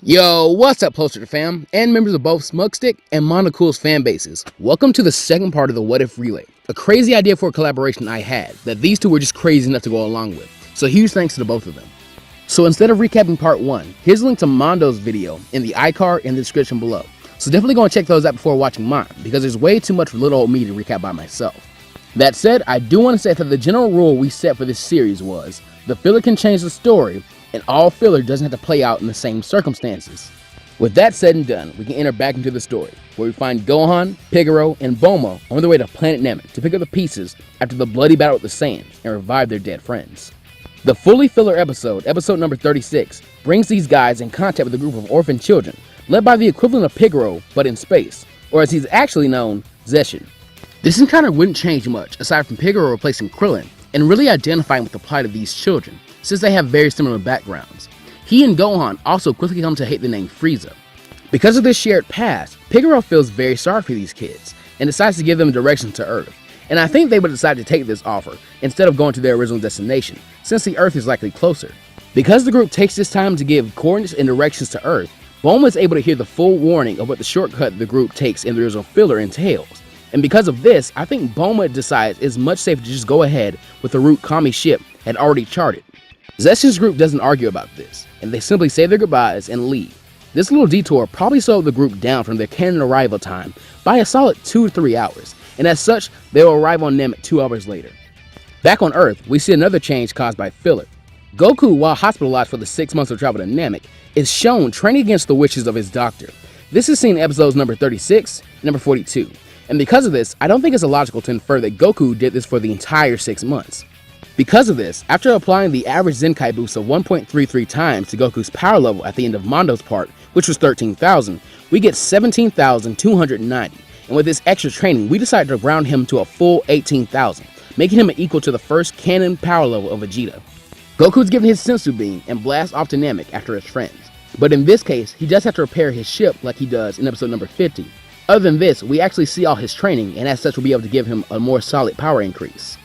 Yo, what's up, Poster fam, and members of both SmugStick and MondoCool's fan bases. Welcome to the second part of the What If Relay, a crazy idea for a collaboration I had that these two were just crazy enough to go along with, so huge thanks to the both of them. So instead of recapping part 1, here's a link to Mondo's video in the iCard in the description below, so definitely go and check those out before watching mine, because there's way too much for little old me to recap by myself. That said, I do want to say that the general rule we set for this series was, the filler can change the story, and all filler doesn't have to play out in the same circumstances. With that said and done, we can enter back into the story, where we find Gohan, Piccolo, and Bulma on their way to planet Namek to pick up the pieces after the bloody battle with the Saiyans and revive their dead friends. The fully filler episode, episode number 36, brings these guys in contact with a group of orphan children, led by the equivalent of Piccolo, but in space, or as he's actually known, Zeshin. This encounter wouldn't change much, aside from Piccolo replacing Krillin, and really identifying with the plight of these children, since they have very similar backgrounds. He and Gohan also quickly come to hate the name Frieza. Because of this shared past, Piccolo feels very sorry for these kids, and decides to give them directions to Earth. And I think they would decide to take this offer, instead of going to their original destination, since the Earth is likely closer. Because the group takes this time to give coordinates and directions to Earth, Bulma is able to hear the full warning of what the shortcut the group takes in the original filler entails. And because of this, I think Bulma decides it's much safer to just go ahead with the route Kami's ship had already charted. Zeshin's group doesn't argue about this, and they simply say their goodbyes and leave. This little detour probably slowed the group down from their Canon arrival time by a solid 2 to 3 hours, and as such, they will arrive on Namek 2 hours later. Back on Earth, we see another change caused by filler. Goku, while hospitalized for the 6 months of travel to Namek, is shown training against the wishes of his doctor. This is seen in episodes number 36 and number 42, and because of this, I don't think it's illogical to infer that Goku did this for the entire 6 months. Because of this, after applying the average Zenkai boost of 1.33 times to Goku's power level at the end of Mondo's part, which was 13,000, we get 17,290, and with this extra training, we decided to round him to a full 18,000, making him equal to the first canon power level of Vegeta. Goku's given his Sensu Bean and blasts off to Namek after his friends, but in this case, he does have to repair his ship like he does in episode number 50. Other than this, we actually see all his training, and as such we'll be able to give him a more solid power increase.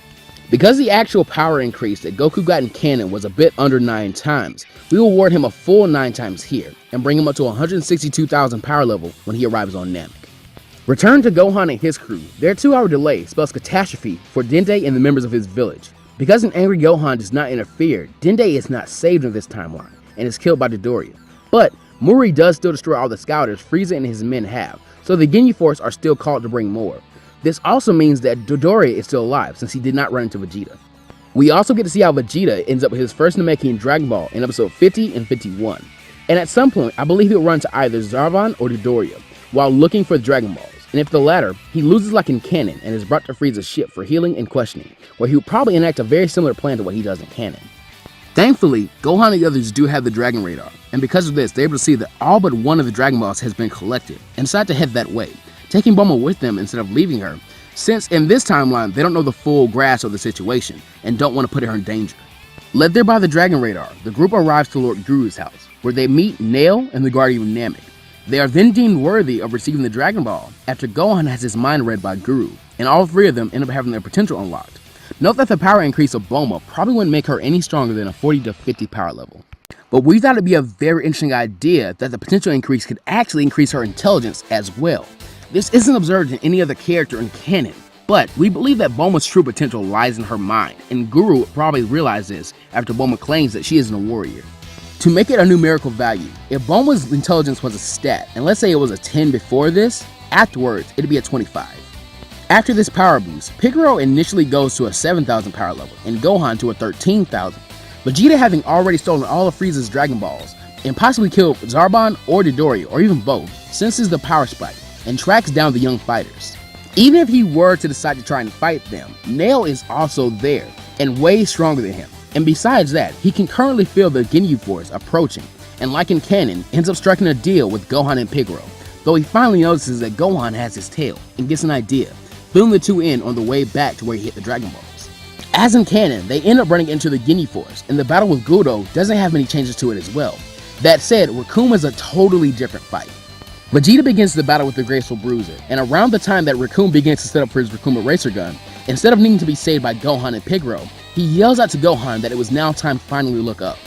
Because the actual power increase that Goku got in canon was a bit under 9 times, we will award him a full 9 times here, and bring him up to 162,000 power level when he arrives on Namek. Return to Gohan and his crew. Their 2-hour delay spells catastrophe for Dende and the members of his village. Because an angry Gohan does not interfere, Dende is not saved in this timeline, and is killed by Dodoria. But Muri does still destroy all the scouters Frieza and his men have, so the Ginyu Force are still called to bring more. This also means that Dodoria is still alive since he did not run into Vegeta. We also get to see how Vegeta ends up with his first Namekian Dragon Ball in episode 50 and 51. And at some point, I believe he'll run to either Zarvan or Dodoria while looking for the Dragon Balls. And if the latter, he loses like in Canon and is brought to Frieza's ship for healing and questioning, where he would probably enact a very similar plan to what he does in Canon. Thankfully, Gohan and the others do have the Dragon Radar, and because of this, they're able to see that all but one of the Dragon Balls has been collected, and decide to head that way, taking Bulma with them instead of leaving her, since in this timeline, they don't know the full grasp of the situation, and don't want to put her in danger. Led there by the Dragon Radar, the group arrives to Lord Guru's house, where they meet Nail and the Guardian of Namek. They are then deemed worthy of receiving the Dragon Ball after Gohan has his mind read by Guru, and all three of them end up having their potential unlocked. Note that the power increase of Bulma probably wouldn't make her any stronger than a 40 to 50 power level. But we thought it'd be a very interesting idea that the potential increase could actually increase her intelligence as well. This isn't observed in any other character in canon, but we believe that Bulma's true potential lies in her mind, and Guru would probably realize this after Bulma claims that she isn't a warrior. To make it a numerical value, if Bulma's intelligence was a stat, and let's say it was a 10 before this, afterwards it'd be a 25. After this power boost, Piccolo initially goes to a 7,000 power level, and Gohan to a 13,000. Vegeta, having already stolen all of Frieza's Dragon Balls, and possibly killed Zarbon or Dodoria, or even both, senses the power spike, and tracks down the young fighters. Even if he were to decide to try and fight them, Nail is also there, and way stronger than him. And besides that, he can currently feel the Ginyu Force approaching, and like in canon, ends up striking a deal with Gohan and Piccolo, though he finally notices that Gohan has his tail, and gets an idea, filling the two in on the way back to where he hit the Dragon Balls. As in canon, they end up running into the Ginyu Force, and the battle with Gudo doesn't have many changes to it as well. That said, Recoome is a totally different fight. Vegeta begins the battle with the Graceful Bruiser, and around the time that Recoome begins to set up for his Recoome Eraser Gun, instead of needing to be saved by Gohan and Piccolo, he yells out to Gohan that it was now time to finally look up.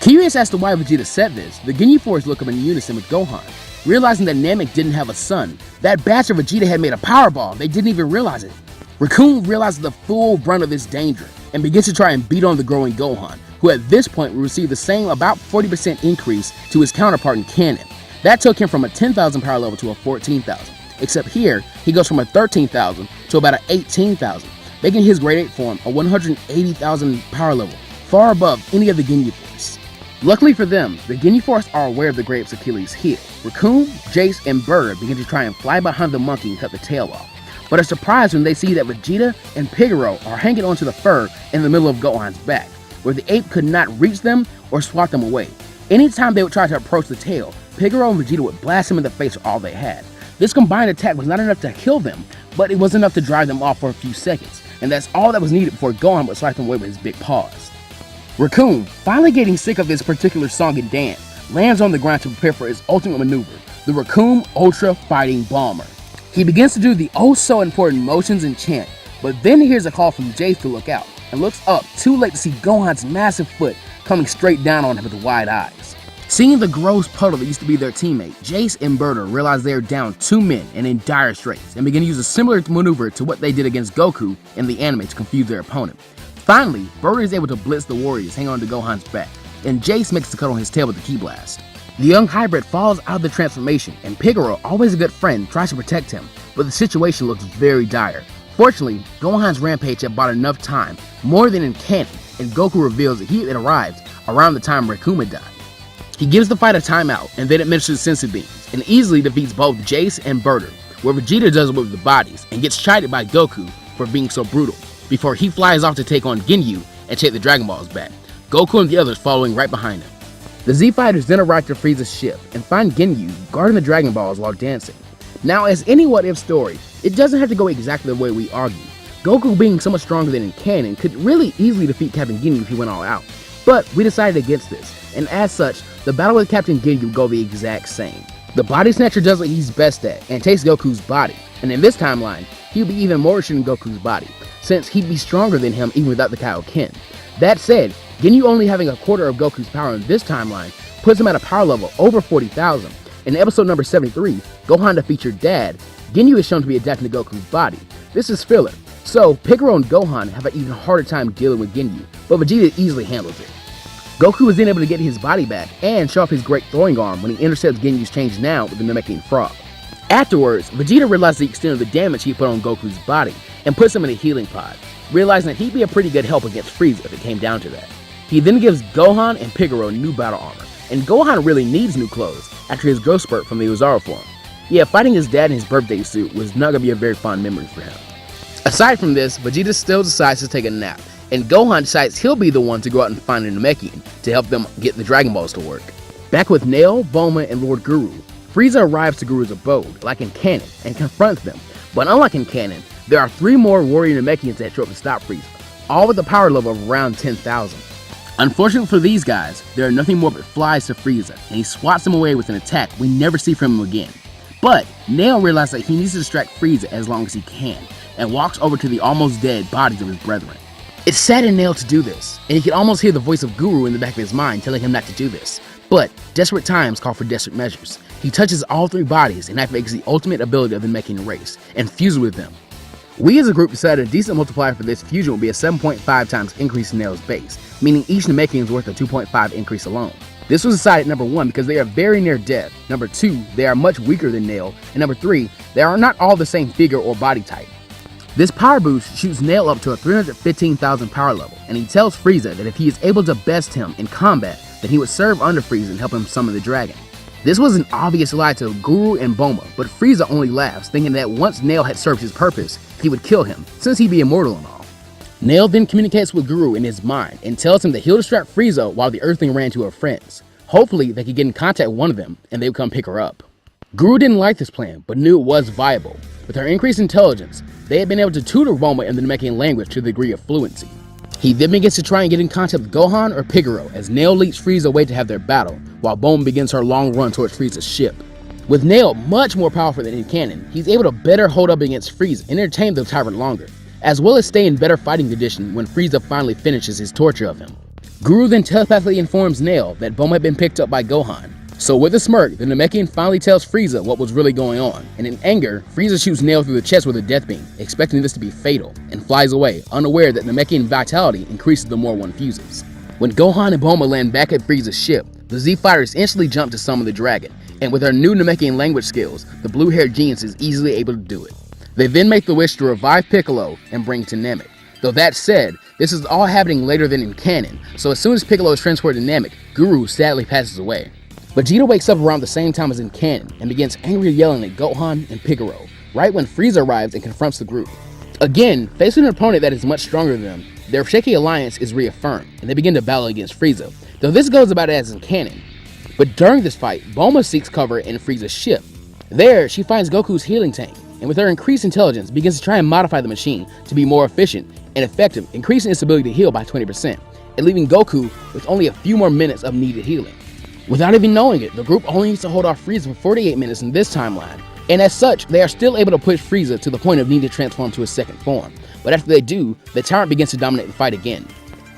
Curious as to why Vegeta said this, the Ginyu Force look up in unison with Gohan. Realizing that Namek didn't have a son, that bastard Vegeta had made a power ball, they didn't even realize it. Recoome realizes the full brunt of this danger, and begins to try and beat on the growing Gohan, who at this point will receive the same about 40% increase to his counterpart in canon. That took him from a 10,000 power level to a 14,000, except here, he goes from a 13,000 to about an 18,000, making his grade 8 form a 180,000 power level, far above any of the Ginyu Force. Luckily for them, the Ginyu Force are aware of the Grapes Achilles' heel. Recoome, Jace, and Bird begin to try and fly behind the monkey and cut the tail off, but are surprised when they see that Vegeta and Piccolo are hanging onto the fur in the middle of Gohan's back, where the ape could not reach them or swat them away. Anytime they would try to approach the tail, Piccolo and Vegeta would blast him in the face with all they had. This combined attack was not enough to kill them, but it was enough to drive them off for a few seconds, and that's all that was needed before Gohan would swipe them away with his big paws. Recoome, finally getting sick of this particular song and dance, lands on the ground to prepare for his ultimate maneuver, the Recoome Ultra Fighting Bomber. He begins to do the oh so important motions and chant, but then he hears a call from Jace to look out, and looks up too late to see Gohan's massive foot coming straight down on him with wide eyes. Seeing the gross puddle that used to be their teammate, Jace and Birder realize they are down 2 men and in dire straits, and begin to use a similar maneuver to what they did against Goku in the anime to confuse their opponent. Finally, Birder is able to blitz the warriors hanging on to Gohan's back, and Jace makes the cut on his tail with the Ki Blast. The young hybrid falls out of the transformation, and Piccolo, always a good friend, tries to protect him, but the situation looks very dire. Fortunately, Gohan's rampage had bought enough time, more than in canon, and Goku reveals that he had arrived around the time Recoome had died. He gives the fight a timeout, and then administers Senzu Beans, and easily defeats both Jace and Birder, where Vegeta does it with the bodies, and gets chided by Goku for being so brutal, before he flies off to take on Ginyu and take the Dragon Balls back, Goku and the others following right behind him. The Z Fighters then arrive to Frieza's ship, and find Ginyu guarding the Dragon Balls while dancing. Now, as any what-if story, it doesn't have to go exactly the way we argue. Goku, being so much stronger than in canon, could really easily defeat Captain Ginyu if he went all out, but we decided against this, and as such, the battle with Captain Ginyu would go the exact same. The Body Snatcher does what he's best at, and takes Goku's body, and in this timeline, he'd be even more interested in Goku's body, since he'd be stronger than him even without the Kaioken. That said, Ginyu only having a quarter of Goku's power in this timeline puts him at a power level over 40,000. In episode number 73, Gohan to feature Dad, Ginyu is shown to be adapting to Goku's body. This is filler, so Piccolo and Gohan have an even harder time dealing with Ginyu, but Vegeta easily handles it. Goku is then able to get his body back and show off his great throwing arm when he intercepts Ginyu's change now with the Namekian Frog. Afterwards, Vegeta realizes the extent of the damage he put on Goku's body and puts him in a healing pod, realizing that he'd be a pretty good help against Frieza if it came down to that. He then gives Gohan and Piccolo new battle armor, and Gohan really needs new clothes after his growth spurt from the Ozaru form. Yeah, fighting his dad in his birthday suit was not gonna be a very fond memory for him. Aside from this, Vegeta still decides to take a nap, and Gohan decides he'll be the one to go out and find a Namekian to help them get the Dragon Balls to work. Back with Nail, Bulma, and Lord Guru, Frieza arrives to Guru's abode, like in Canon, and confronts them. But unlike in Canon, there are 3 more warrior Namekians that show up to stop Frieza, all with a power level of around 10,000. Unfortunately for these guys, there are nothing more but flies to Frieza, and he swats them away with an attack we never see from him again. But Nail realizes that he needs to distract Frieza as long as he can, and walks over to the almost dead bodies of his brethren. It's sad in Nail to do this, and he can almost hear the voice of Guru in the back of his mind telling him not to do this. But desperate times call for desperate measures. He touches all 3 bodies and activates the ultimate ability of the Namekian race, and fuses with them. We as a group decided a decent multiplier for this fusion would be a 7.5 times increase in Nail's base, meaning each Namekian is worth a 2.5 increase alone. This was decided number 1 because they are very near death, number 2 they are much weaker than Nail, and number 3 they are not all the same figure or body type. This power boost shoots Nail up to a 315,000 power level, and he tells Frieza that if he is able to best him in combat, then he would serve under Frieza and help him summon the dragon. This was an obvious lie to Guru and Bulma, but Frieza only laughs, thinking that once Nail had served his purpose, he would kill him, since he'd be immortal and all. Nail then communicates with Guru in his mind, and tells him that he'll distract Frieza while the Earthling ran to her friends. Hopefully they could get in contact with one of them, and they would come pick her up. Guru didn't like this plan, but knew it was viable. With her increased intelligence, they had been able to tutor Bulma in the Namekian language to the degree of fluency. He then begins to try and get in contact with Gohan or Pigoro as Nail leads Frieza away to have their battle, while Bulma begins her long run towards Frieza's ship. With Nail much more powerful than in Canon, he's able to better hold up against Frieza and entertain the tyrant longer, as well as stay in better fighting condition when Frieza finally finishes his torture of him. Guru then telepathically informs Nail that Bulma had been picked up by Gohan. So with a smirk, the Namekian finally tells Frieza what was really going on, and in anger, Frieza shoots Nail through the chest with a death beam, expecting this to be fatal, and flies away, unaware that Namekian vitality increases the more one fuses. When Gohan and Bulma land back at Frieza's ship, the Z fighters instantly jump to summon the dragon, and with her new Namekian language skills, the blue-haired genius is easily able to do it. They then make the wish to revive Piccolo and bring to Namek. Though that said, this is all happening later than in Canon, so as soon as Piccolo is transported to Namek, Guru sadly passes away. Vegeta wakes up around the same time as in Canon and begins angrily yelling at Gohan and Pigoro, right when Frieza arrives and confronts the group. Again, facing an opponent that is much stronger than them, their shaky alliance is reaffirmed, and they begin to battle against Frieza, though this goes about as in Canon. But during this fight, Bulma seeks cover in Frieza's ship. There, she finds Goku's healing tank, and with her increased intelligence, begins to try and modify the machine to be more efficient and effective, increasing its ability to heal by 20%, and leaving Goku with only a few more minutes of needed healing. Without even knowing it, the group only needs to hold off Frieza for 48 minutes in this timeline, and as such, they are still able to push Frieza to the point of needing to transform to his second form. But after they do, the tyrant begins to dominate the fight again.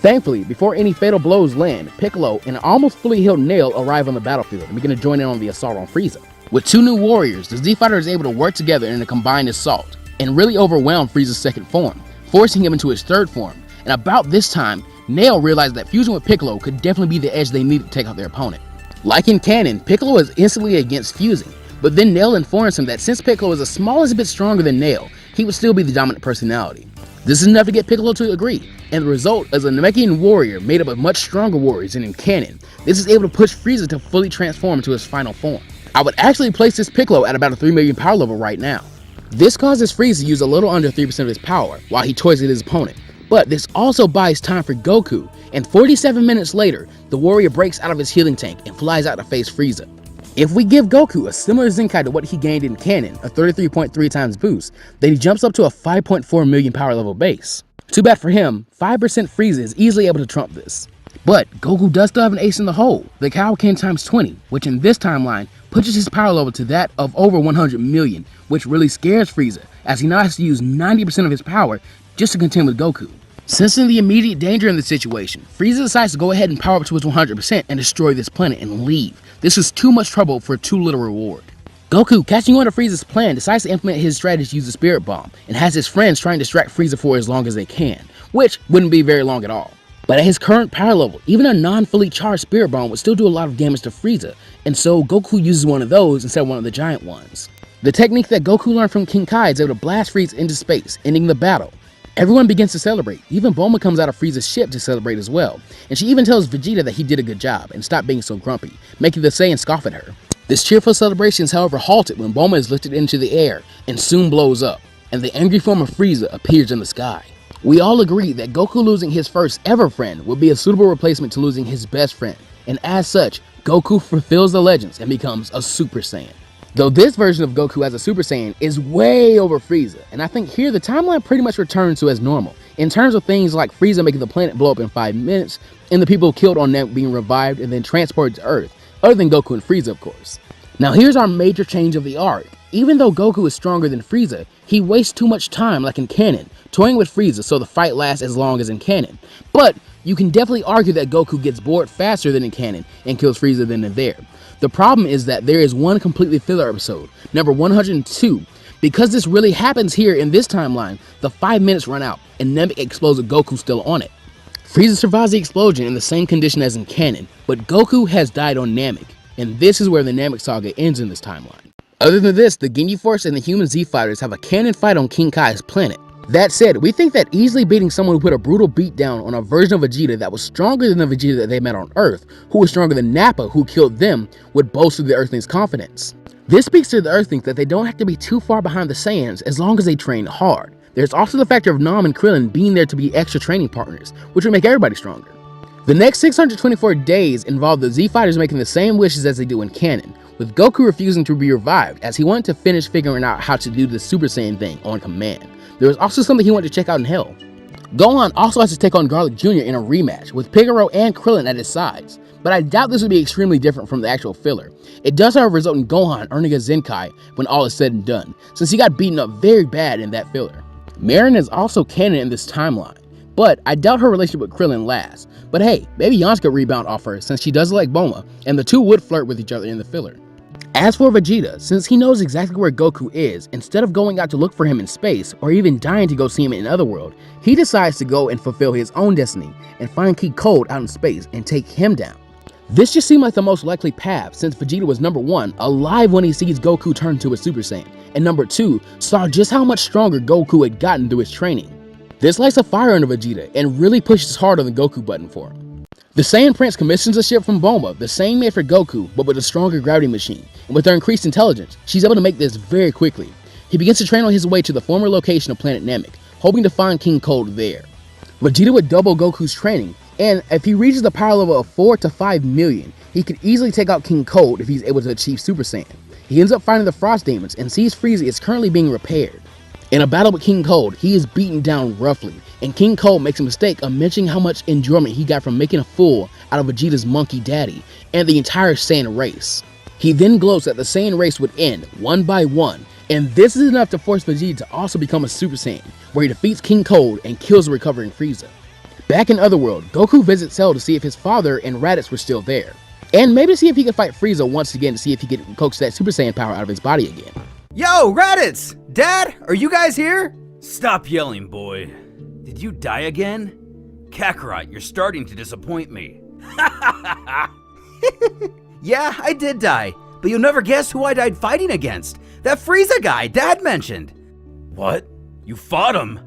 Thankfully, before any fatal blows land, Piccolo and an almost fully healed Nail arrive on the battlefield and begin to join in on the assault on Frieza. With 2 new warriors, the Z Fighter is able to work together in a combined assault, and really overwhelm Frieza's second form, forcing him into his third form. And about this time, Nail realized that fusing with Piccolo could definitely be the edge they needed to take out their opponent. Like in Canon, Piccolo is instantly against fusing, but then Nail informs him that since Piccolo is the smallest bit stronger than Nail, he would still be the dominant personality. This is enough to get Piccolo to agree, and the result is a Namekian warrior made up of much stronger warriors than in Canon. This is able to push Frieza to fully transform into his final form. I would actually place this Piccolo at about a 3 million power level right now. This causes Frieza to use a little under 3% of his power while he toys with his opponent, but this also buys time for Goku, and 47 minutes later, the warrior breaks out of his healing tank and flies out to face Frieza. If we give Goku a similar Zenkai to what he gained in Canon, a 33.3 times boost, then he jumps up to a 5.4 million power level base. Too bad for him, 5% Frieza is easily able to trump this. But Goku does still have an ace in the hole, the Kaioken times 20, which in this timeline pushes his power level to that of over 100 million, which really scares Frieza, as he now has to use 90% of his power just to contend with Goku. Sensing the immediate danger in the situation, Frieza decides to go ahead and power up to his 100% and destroy this planet and leave. This is too much trouble for too little reward. Goku, catching on to Frieza's plan, decides to implement his strategy to use the Spirit Bomb, and has his friends try and distract Frieza for as long as they can, which wouldn't be very long at all. But at his current power level, even a non-fully charged Spirit Bomb would still do a lot of damage to Frieza, and so Goku uses one of those instead of one of the giant ones. The technique that Goku learned from King Kai is able to blast Frieza into space, ending the battle. Everyone begins to celebrate. Even Bulma comes out of Frieza's ship to celebrate as well, and she even tells Vegeta that he did a good job and stopped being so grumpy, making the Saiyan scoff at her. This cheerful celebration is however halted when Bulma is lifted into the air and soon blows up, and the angry form of Frieza appears in the sky. We all agree that Goku losing his first ever friend would be a suitable replacement to losing his best friend, and as such, Goku fulfills the legends and becomes a Super Saiyan. Though this version of Goku as a Super Saiyan is way over Frieza, and I think here the timeline pretty much returns to as normal, in terms of things like Frieza making the planet blow up in 5 minutes, and the people killed on Namek being revived and then transported to Earth, other than Goku and Frieza of course. Now here's our major change of the arc. Even though Goku is stronger than Frieza, he wastes too much time like in Canon, toying with Frieza so the fight lasts as long as in Canon. But you can definitely argue that Goku gets bored faster than in Canon and kills Frieza than in there. The problem is that there is one completely filler episode, number 102. Because this really happens here in this timeline, the 5 minutes run out and Namek explodes with Goku still on it. Frieza survives the explosion in the same condition as in Canon, but Goku has died on Namek, and this is where the Namek Saga ends in this timeline. Other than this, the Ginyu Force and the human Z Fighters have a canon fight on King Kai's planet. That said, we think that easily beating someone who put a brutal beatdown on a version of Vegeta that was stronger than the Vegeta that they met on Earth, who was stronger than Nappa who killed them, would bolster the Earthlings' confidence. This speaks to the Earthlings that they don't have to be too far behind the Saiyans as long as they train hard. There's also the factor of Nam and Krillin being there to be extra training partners, which would make everybody stronger. The next 624 days involve the Z Fighters making the same wishes as they do in Canon, with Goku refusing to be revived as he wanted to finish figuring out how to do the Super Saiyan thing on command. There was also something he wanted to check out in Hell. Gohan also has to take on Garlic Jr. in a rematch, with Piccolo and Krillin at his sides, but I doubt this would be extremely different from the actual filler. It does however result in Gohan earning a Zenkai when all is said and done, since he got beaten up very bad in that filler. Marin is also canon in this timeline, but I doubt her relationship with Krillin lasts. But hey, maybe Yonska could rebound off her since she does like Bulma, and the two would flirt with each other in the filler. As for Vegeta, since he knows exactly where Goku is, instead of going out to look for him in space, or even dying to go see him in Otherworld, he decides to go and fulfill his own destiny, and find King Cold out in space and take him down. This just seemed like the most likely path, since Vegeta was number 1, alive when he sees Goku turn to a Super Saiyan, and number 2, saw just how much stronger Goku had gotten through his training. This lights a fire under Vegeta, and really pushes hard on the Goku button for him. The Saiyan Prince commissions a ship from Bulma, the same made for Goku, but with a stronger gravity machine, and with her increased intelligence, she's able to make this very quickly. He begins to train on his way to the former location of planet Namek, hoping to find King Cold there. Vegeta would double Goku's training, and if he reaches the power level of 4 to 5 million, he could easily take out King Cold if he's able to achieve Super Saiyan. He ends up finding the Frost Demons and sees Frieza is currently being repaired. In a battle with King Cold, he is beaten down roughly, and King Cold makes a mistake of mentioning how much enjoyment he got from making a fool out of Vegeta's monkey daddy and the entire Saiyan race. He then gloats that the Saiyan race would end one by one, and this is enough to force Vegeta to also become a Super Saiyan, where he defeats King Cold and kills the recovering Frieza. Back in Otherworld, Goku visits Cell to see if his father and Raditz were still there, and maybe to see if he could fight Frieza once again to see if he could coax that Super Saiyan power out of his body again.
Yo, Raditz! Dad, are you guys here? Stop yelling, boy. Did you die again? Kakarot, you're starting to disappoint me. Yeah, I did die, but you'll never guess who I died fighting against. That Frieza guy Dad mentioned. What? You fought him?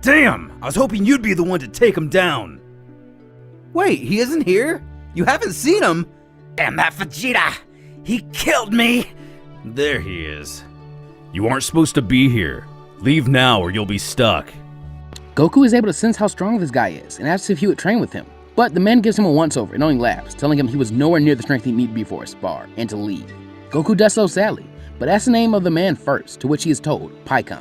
Damn, I was hoping you'd be the one to take him down. Wait, he isn't here? You haven't seen him? Damn that Vegeta! He killed me! There he is. You aren't supposed to be here. Leave now or you'll be stuck.
Goku is able to sense how strong this guy is and asks if he would train with him, but the man gives him a once-over and only laughs, telling him he was nowhere near the strength he'd need to be for a spar, and to leave. Goku does so sadly, but asks the name of the man first, to which he is told, Pikkon.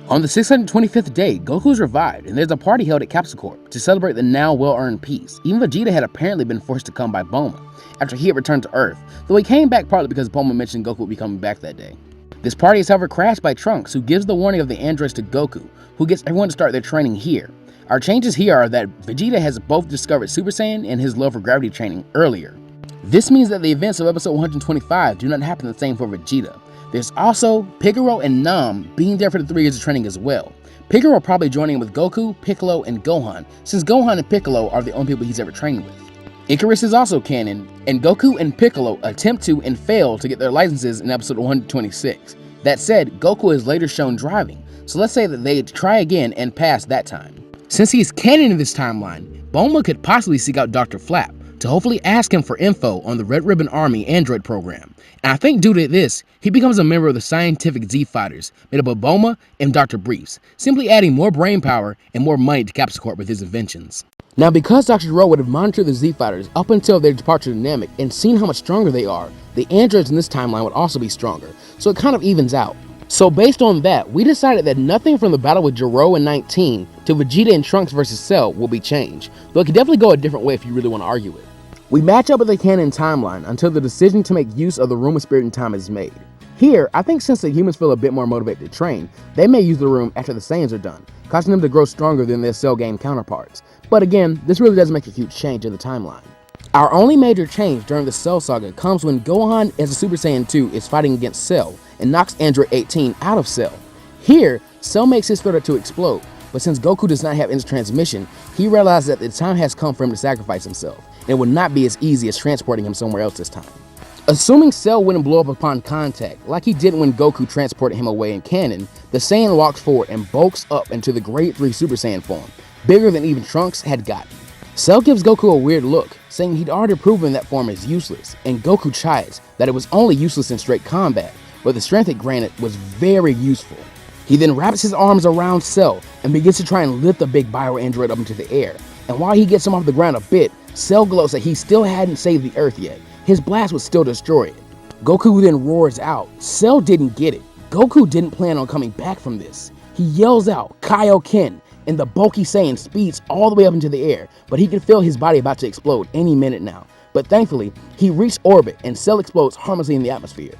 On the 625th day, Goku is revived, and there's a party held at Capsule Corp to celebrate the now well-earned peace. Even Vegeta had apparently been forced to come by Bulma, after he had returned to Earth, though he came back partly because Bulma mentioned Goku would be coming back that day. This party is however crashed by Trunks, who gives the warning of the androids to Goku, who gets everyone to start their training here. Our changes here are that Vegeta has both discovered Super Saiyan and his love for gravity training earlier. This means that the events of episode 125 do not happen the same for Vegeta. There's also Piccolo and Nam being there for the 3 years of training as well. Piccolo probably joining with Goku, Piccolo, and Gohan, since Gohan and Piccolo are the only people he's ever trained with. Icarus is also canon, and Goku and Piccolo attempt to and fail to get their licenses in episode 126. That said, Goku is later shown driving, so let's say that they try again and pass that time. Since he's canon in this timeline, Bulma could possibly seek out Dr. Flap, to hopefully ask him for info on the Red Ribbon Army android program. And I think due to this, he becomes a member of the scientific Z Fighters, made up of Boma and Dr. Briefs, simply adding more brain power and more money to Capsule Corp with his inventions. Now, because Dr. Gero would have monitored the Z Fighters up until their departure to Namek and seen how much stronger they are, the androids in this timeline would also be stronger, so it kind of evens out. So based on that, we decided that nothing from the battle with Gero in 19 to Vegeta and Trunks versus Cell will be changed, though it could definitely go a different way if you really want to argue it. We match up with the canon timeline until the decision to make use of the Room of Spirit and Time is made. Here, I think since the humans feel a bit more motivated to train, they may use the room after the Saiyans are done, causing them to grow stronger than their Cell game counterparts. But again, this really doesn't make a huge change in the timeline. Our only major change during the Cell Saga comes when Gohan as a Super Saiyan 2 is fighting against Cell and knocks Android 18 out of Cell. Here, Cell makes his threat to explode, but since Goku does not have instant transmission, he realizes that the time has come for him to sacrifice himself, and it would not be as easy as transporting him somewhere else this time. Assuming Cell wouldn't blow up upon contact, like he did when Goku transported him away in Canon, the Saiyan walks forward and bulks up into the Grade 3 Super Saiyan form, bigger than even Trunks had gotten. Cell gives Goku a weird look, saying he'd already proven that form is useless, and Goku chides that it was only useless in straight combat, but the strength it granted was very useful. He then wraps his arms around Cell and begins to try and lift the big bio android up into the air, and while he gets him off the ground a bit, Cell gloats that he still hadn't saved the Earth yet. His blast would still destroy it. Goku then roars out. Cell didn't get it. Goku didn't plan on coming back from this. He yells out, Kaioken, and the bulky Saiyan speeds all the way up into the air, but he can feel his body about to explode any minute now. But thankfully, he reached orbit and Cell explodes harmlessly in the atmosphere.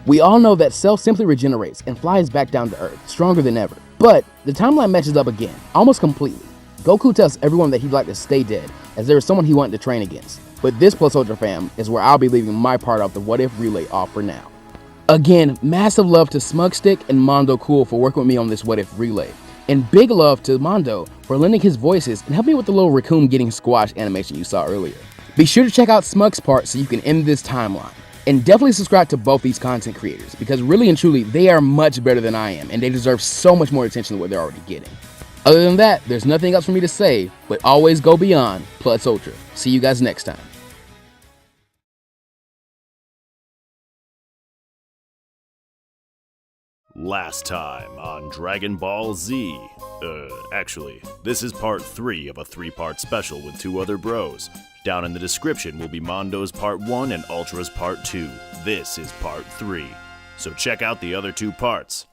We all know that Cell simply regenerates and flies back down to Earth, stronger than ever. But the timeline matches up again, almost completely. Goku tells everyone that he'd like to stay dead, as there is someone he wanted to train against. But this Plus Ultra fam is where I'll be leaving my part of the What If Relay off for now. Again, massive love to SmugStick and MondoCool for working with me on this What If Relay. And big love to Mondo for lending his voices and helping with the little raccoon getting squashed animation you saw earlier. Be sure to check out Smug's part so you can end this timeline. And definitely subscribe to both these content creators, because really and truly, they are much better than I am, and they deserve so much more attention than what they're already getting. Other than that, there's nothing else for me to say, but always go beyond Plus Ultra. See you guys next time.
Last time on Dragon Ball Z. Actually, this is part 3 of a 3-part special with 2 other bros. Down in the description will be Mondo's part 1 and Ultra's part 2. This is part 3. So check out the other 2 parts.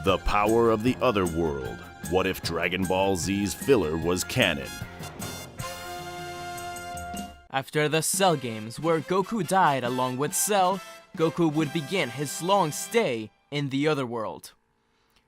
The Power of the Otherworld. What if Dragon Ball Z's filler was canon?
After the Cell games, where Goku died along with Cell, Goku would begin his long stay in the Otherworld.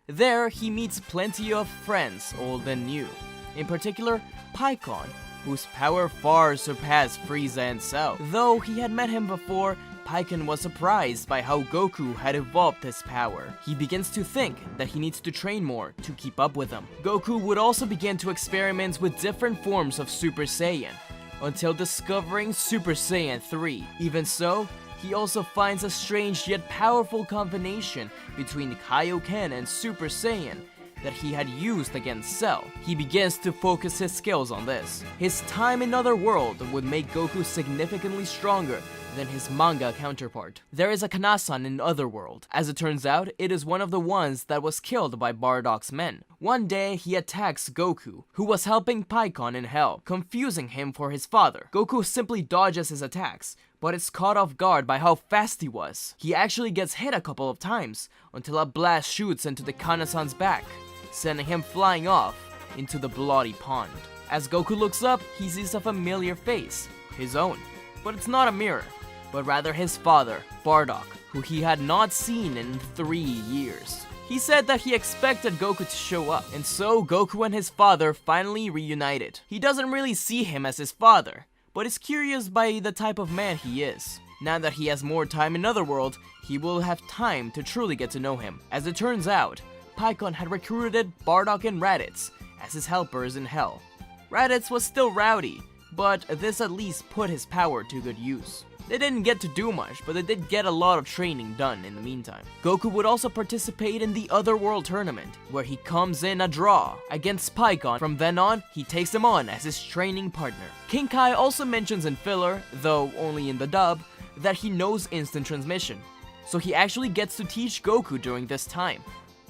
There, he meets plenty of friends, old and new. In particular, Pikkon, whose power far surpassed Frieza and Cell. Though he had met him before, Pikkon was surprised by how Goku had evolved his power. He begins to think that he needs to train more to keep up with him. Goku would also begin to experiment with different forms of Super Saiyan, until discovering Super Saiyan 3. Even so, he also finds a strange yet powerful combination between Kaioken and Super Saiyan that he had used against Cell. He begins to focus his skills on this. His time in Otherworld would make Goku significantly stronger than his manga counterpart. There is a Kanasan in Otherworld. As it turns out, it is one of the ones that was killed by Bardock's men. One day, he attacks Goku, who was helping Pikkon in Hell, confusing him for his father. Goku simply dodges his attacks, but is caught off guard by how fast he was. He actually gets hit a couple of times, until a blast shoots into the Kanasan's back, sending him flying off into the bloody pond. As Goku looks up, he sees a familiar face, his own. But it's not a mirror, but rather his father, Bardock, who he had not seen in 3 years. He said that he expected Goku to show up, and so Goku and his father finally reunited. He doesn't really see him as his father, but is curious by the type of man he is. Now that he has more time in Otherworld, he will have time to truly get to know him. As it turns out, Pikkon had recruited Bardock and Raditz as his helpers in Hell. Raditz was still rowdy, but this at least put his power to good use. They didn't get to do much, but they did get a lot of training done in the meantime. Goku would also participate in the Otherworld tournament, where he comes in a draw against Pikkon. From then on, he takes him on as his training partner. King Kai also mentions in filler, though only in the dub, that he knows instant transmission, so he actually gets to teach Goku during this time.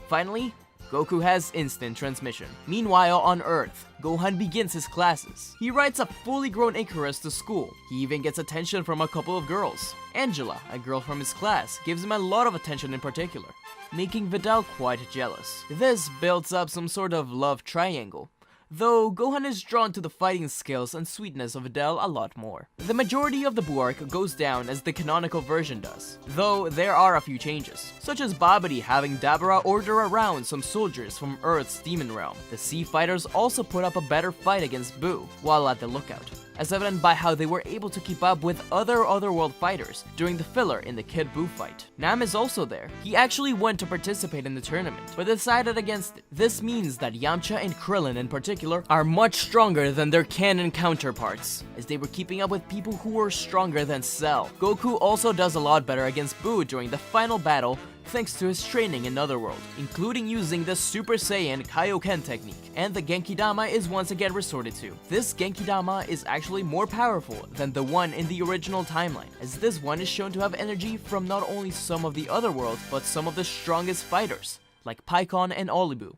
Finally, Goku has instant transmission. Meanwhile, on Earth, Gohan begins his classes. He rides a fully grown Icarus to school. He even gets attention from a couple of girls. Angela, a girl from his class, gives him a lot of attention in particular, making Videl quite jealous. This builds up some sort of love triangle, though Gohan is drawn to the fighting skills and sweetness of Videl a lot more. The majority of the Buark goes down as the canonical version does, though there are a few changes, such as Babidi having Dabura order around some soldiers from Earth's demon realm. The Sea Fighters also put up a better fight against Buu while at the lookout, as evident by how they were able to keep up with other Otherworld fighters during the filler in the Kid Buu fight. Nam is also there. He actually went to participate in the tournament, but decided against it. This means that Yamcha and Krillin in particular are much stronger than their canon counterparts, as they were keeping up with people who were stronger than Cell. Goku also does a lot better against Buu during the final battle, thanks to his training in Otherworld, including using the Super Saiyan Kaioken technique, and the Genki-Dama is once again resorted to. This Genki-Dama is actually more powerful than the one in the original timeline, as this one is shown to have energy from not only some of the Otherworld, but some of the strongest fighters, like Pikkon and Olibu.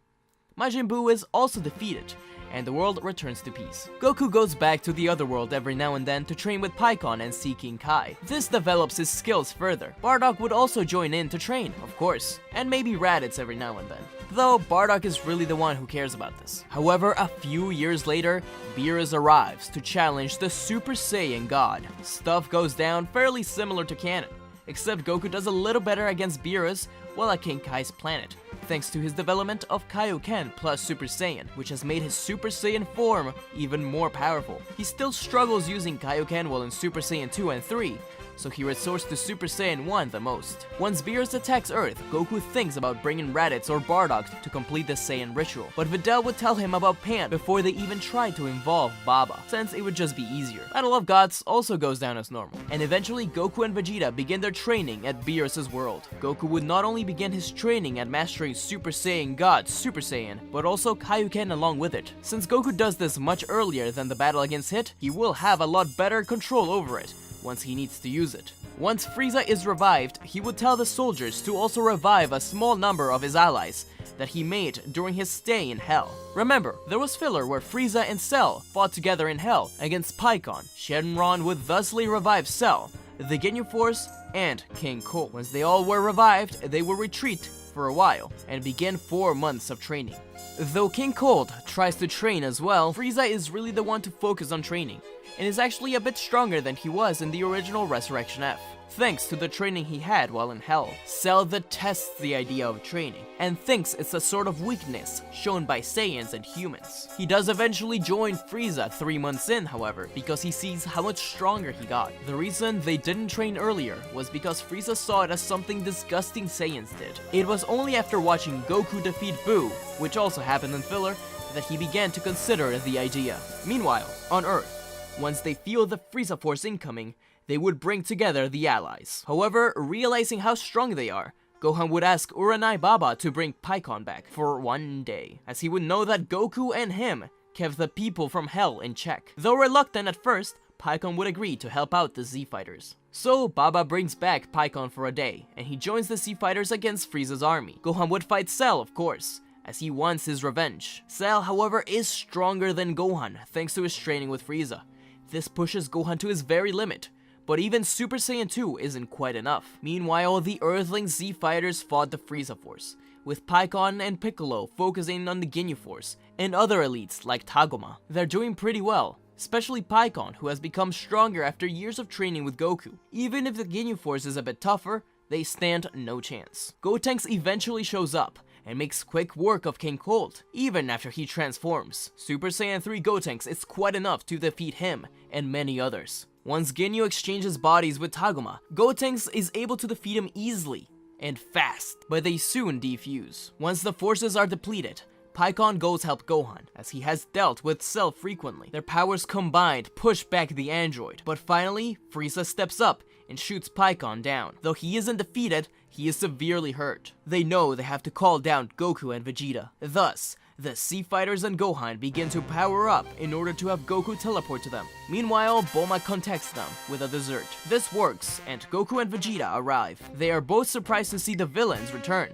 Majin Buu is also defeated, and the world returns to peace. Goku goes back to the Otherworld every now and then to train with Pikkon and see King Kai. This develops his skills further. Bardock would also join in to train, of course, and maybe Raditz every now and then, though Bardock is really the one who cares about this. However, a few years later, Beerus arrives to challenge the Super Saiyan God. Stuff goes down fairly similar to canon, except Goku does a little better against Beerus while at King Kai's planet, thanks to his development of Kaioken plus Super Saiyan, which has made his Super Saiyan form even more powerful. He still struggles using Kaioken while in Super Saiyan 2 and 3, so he resorts to Super Saiyan 1 the most. Once Beerus attacks Earth, Goku thinks about bringing Raditz or Bardock to complete the Saiyan ritual, but Videl would tell him about Pan before they even tried to involve Baba, since it would just be easier. Battle of Gods also goes down as normal, and eventually Goku and Vegeta begin their training at Beerus' world. Goku would not only begin his training at mastering Super Saiyan God Super Saiyan, but also Kaioken along with it. Since Goku does this much earlier than the battle against Hit, he will have a lot better control over it once he needs to use it. Once Frieza is revived, he would tell the soldiers to also revive a small number of his allies that he made during his stay in Hell. Remember, there was filler where Frieza and Cell fought together in Hell against Pikkon. Shenron would thusly revive Cell, the Ginyu Force, and King Cool. Once they all were revived, they would retreat for a while and begin 4 months of training. Though King Cold tries to train as well, Frieza is really the one to focus on training, and is actually a bit stronger than he was in the original Resurrection F, thanks to the training he had while in Hell. Cell detests the idea of training, and thinks it's a sort of weakness shown by Saiyans and humans. He does eventually join Frieza 3 months in, however, because he sees how much stronger he got. The reason they didn't train earlier was because Frieza saw it as something disgusting Saiyans did. It was only after watching Goku defeat Buu, which also happened in filler, that he began to consider the idea. Meanwhile, on Earth, once they feel the Frieza Force incoming, they would bring together the allies. However, realizing how strong they are, Gohan would ask Uranai Baba to bring Pikkon back for 1 day, as he would know that Goku and him kept the people from Hell in check. Though reluctant at first, Pikkon would agree to help out the Z Fighters. So Baba brings back Pikkon for a day, and he joins the Z Fighters against Frieza's army. Gohan would fight Cell, of course, as he wants his revenge. Cell, however, is stronger than Gohan, thanks to his training with Frieza. This pushes Gohan to his very limit, but even Super Saiyan 2 isn't quite enough. Meanwhile, the Earthling Z Fighters fought the Frieza Force, with Pikkon and Piccolo focusing on the Ginyu Force, and other elites like Tagoma. They're doing pretty well, especially Pikkon, who has become stronger after years of training with Goku. Even if the Ginyu Force is a bit tougher, they stand no chance. Gotenks eventually shows up, and makes quick work of King Cold, even after he transforms. Super Saiyan 3 Gotenks is quite enough to defeat him and many others. Once Ginyu exchanges bodies with Tagoma, Gotenks is able to defeat him easily and fast, but they soon defuse. Once the forces are depleted, Pikkon goes help Gohan, as he has dealt with Cell frequently. Their powers combined push back the android, but finally, Frieza steps up and shoots Pikkon down. Though he isn't defeated, he is severely hurt. They know they have to call down Goku and Vegeta. Thus, the Sea Fighters and Gohan begin to power up in order to have Goku teleport to them. Meanwhile, Bulma contacts them with a dessert. This works, and Goku and Vegeta arrive. They are both surprised to see the villains return,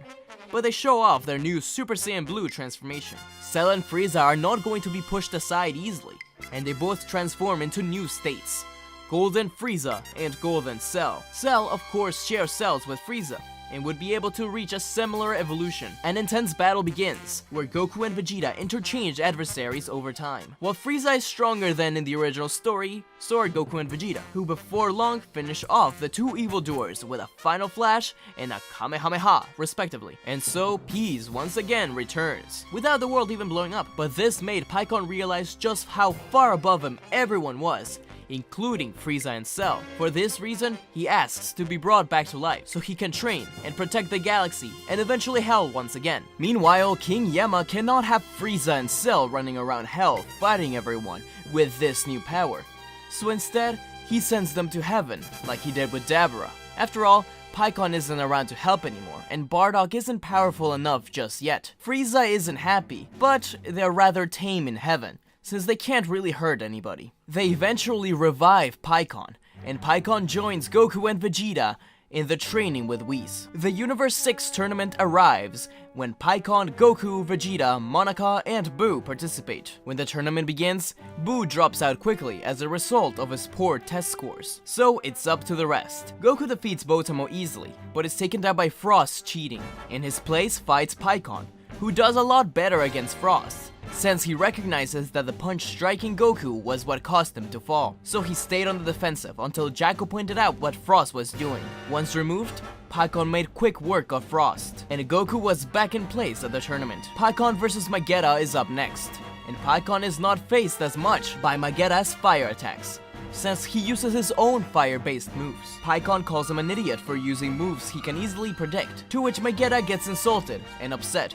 but they show off their new Super Saiyan Blue transformation. Cell and Frieza are not going to be pushed aside easily, and they both transform into new states: Golden Frieza and Golden Cell. Cell, of course, shares cells with Frieza, and would be able to reach a similar evolution. An intense battle begins, where Goku and Vegeta interchange adversaries over time. While Frieza is stronger than in the original story, so are Goku and Vegeta, who before long finish off the two evildoers with a final flash and a Kamehameha, respectively. And so, peace once again returns, without the world even blowing up. But this made Pikkon realize just how far above him everyone was, including Frieza and Cell. For this reason, he asks to be brought back to life so he can train and protect the galaxy and eventually Hell once again. Meanwhile, King Yama cannot have Frieza and Cell running around Hell fighting everyone with this new power. So instead, he sends them to heaven like he did with Dabura. After all, Pikkon isn't around to help anymore, and Bardock isn't powerful enough just yet. Frieza isn't happy, but they're rather tame in heaven, since they can't really hurt anybody. They eventually revive Pikkon, and Pikkon joins Goku and Vegeta in the training with Whis. The Universe 6 tournament arrives when Pikkon, Goku, Vegeta, Monica, and Buu participate. When the tournament begins, Buu drops out quickly as a result of his poor test scores, so it's up to the rest. Goku defeats Botamo easily, but is taken down by Frost cheating. In his place fights Pikkon, who does a lot better against Frost, since he recognizes that the punch striking Goku was what caused him to fall. So he stayed on the defensive until Jacko pointed out what Frost was doing. Once removed, Pikkon made quick work of Frost, and Goku was back in place at the tournament. Pikkon vs Magetta is up next, and Pikkon is not faced as much by Magetta's fire attacks, since he uses his own fire-based moves. Pikkon calls him an idiot for using moves he can easily predict, to which Magetta gets insulted and upset.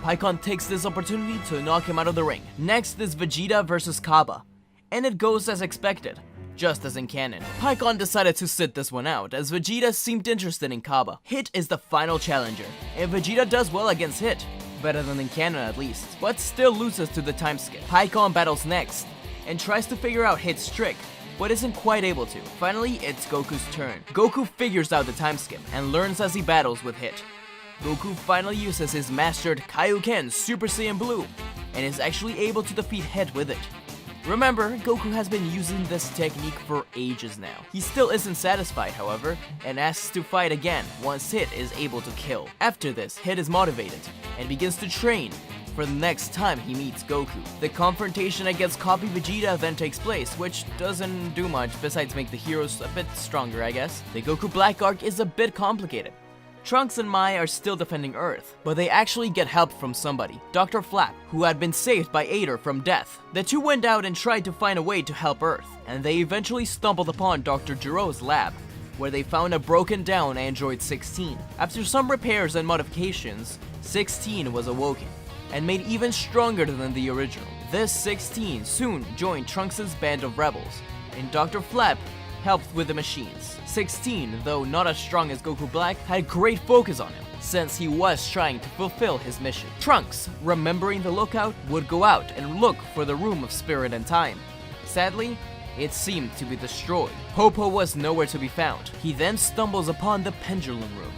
Pikkon takes this opportunity to knock him out of the ring. Next is Vegeta vs Kaba, and it goes as expected, just as in canon. Pikkon decided to sit this one out, as Vegeta seemed interested in Kaba. Hit is the final challenger, and Vegeta does well against Hit, better than in canon at least, but still loses to the time skip. Pikkon battles next, and tries to figure out Hit's trick, but isn't quite able to. Finally, it's Goku's turn. Goku figures out the time skip, and learns as he battles with Hit. Goku finally uses his mastered Kaioken Super Saiyan Blue, and is actually able to defeat Hit with it. Remember, Goku has been using this technique for ages now. He still isn't satisfied, however, and asks to fight again once Hit is able to kill. After this, Hit is motivated, and begins to train for the next time he meets Goku. The confrontation against Copy Vegeta then takes place, which doesn't do much besides make the heroes a bit stronger, I guess. The Goku Black arc is a bit complicated. Trunks and Mai are still defending Earth, but they actually get help from somebody, Dr. Flap, who had been saved by Ader from death. The two went out and tried to find a way to help Earth, and they eventually stumbled upon Dr. Jiro's lab, where they found a broken down Android 16. After some repairs and modifications, 16 was awoken, and made even stronger than the original. This 16 soon joined Trunks' band of rebels, and Dr. Flap helped with the machines. 16, though not as strong as Goku Black, had great focus on him, since he was trying to fulfill his mission. Trunks, remembering the lookout, would go out and look for the Room of Spirit and Time. Sadly, it seemed to be destroyed. Popo was nowhere to be found. He then stumbles upon the Pendulum Room,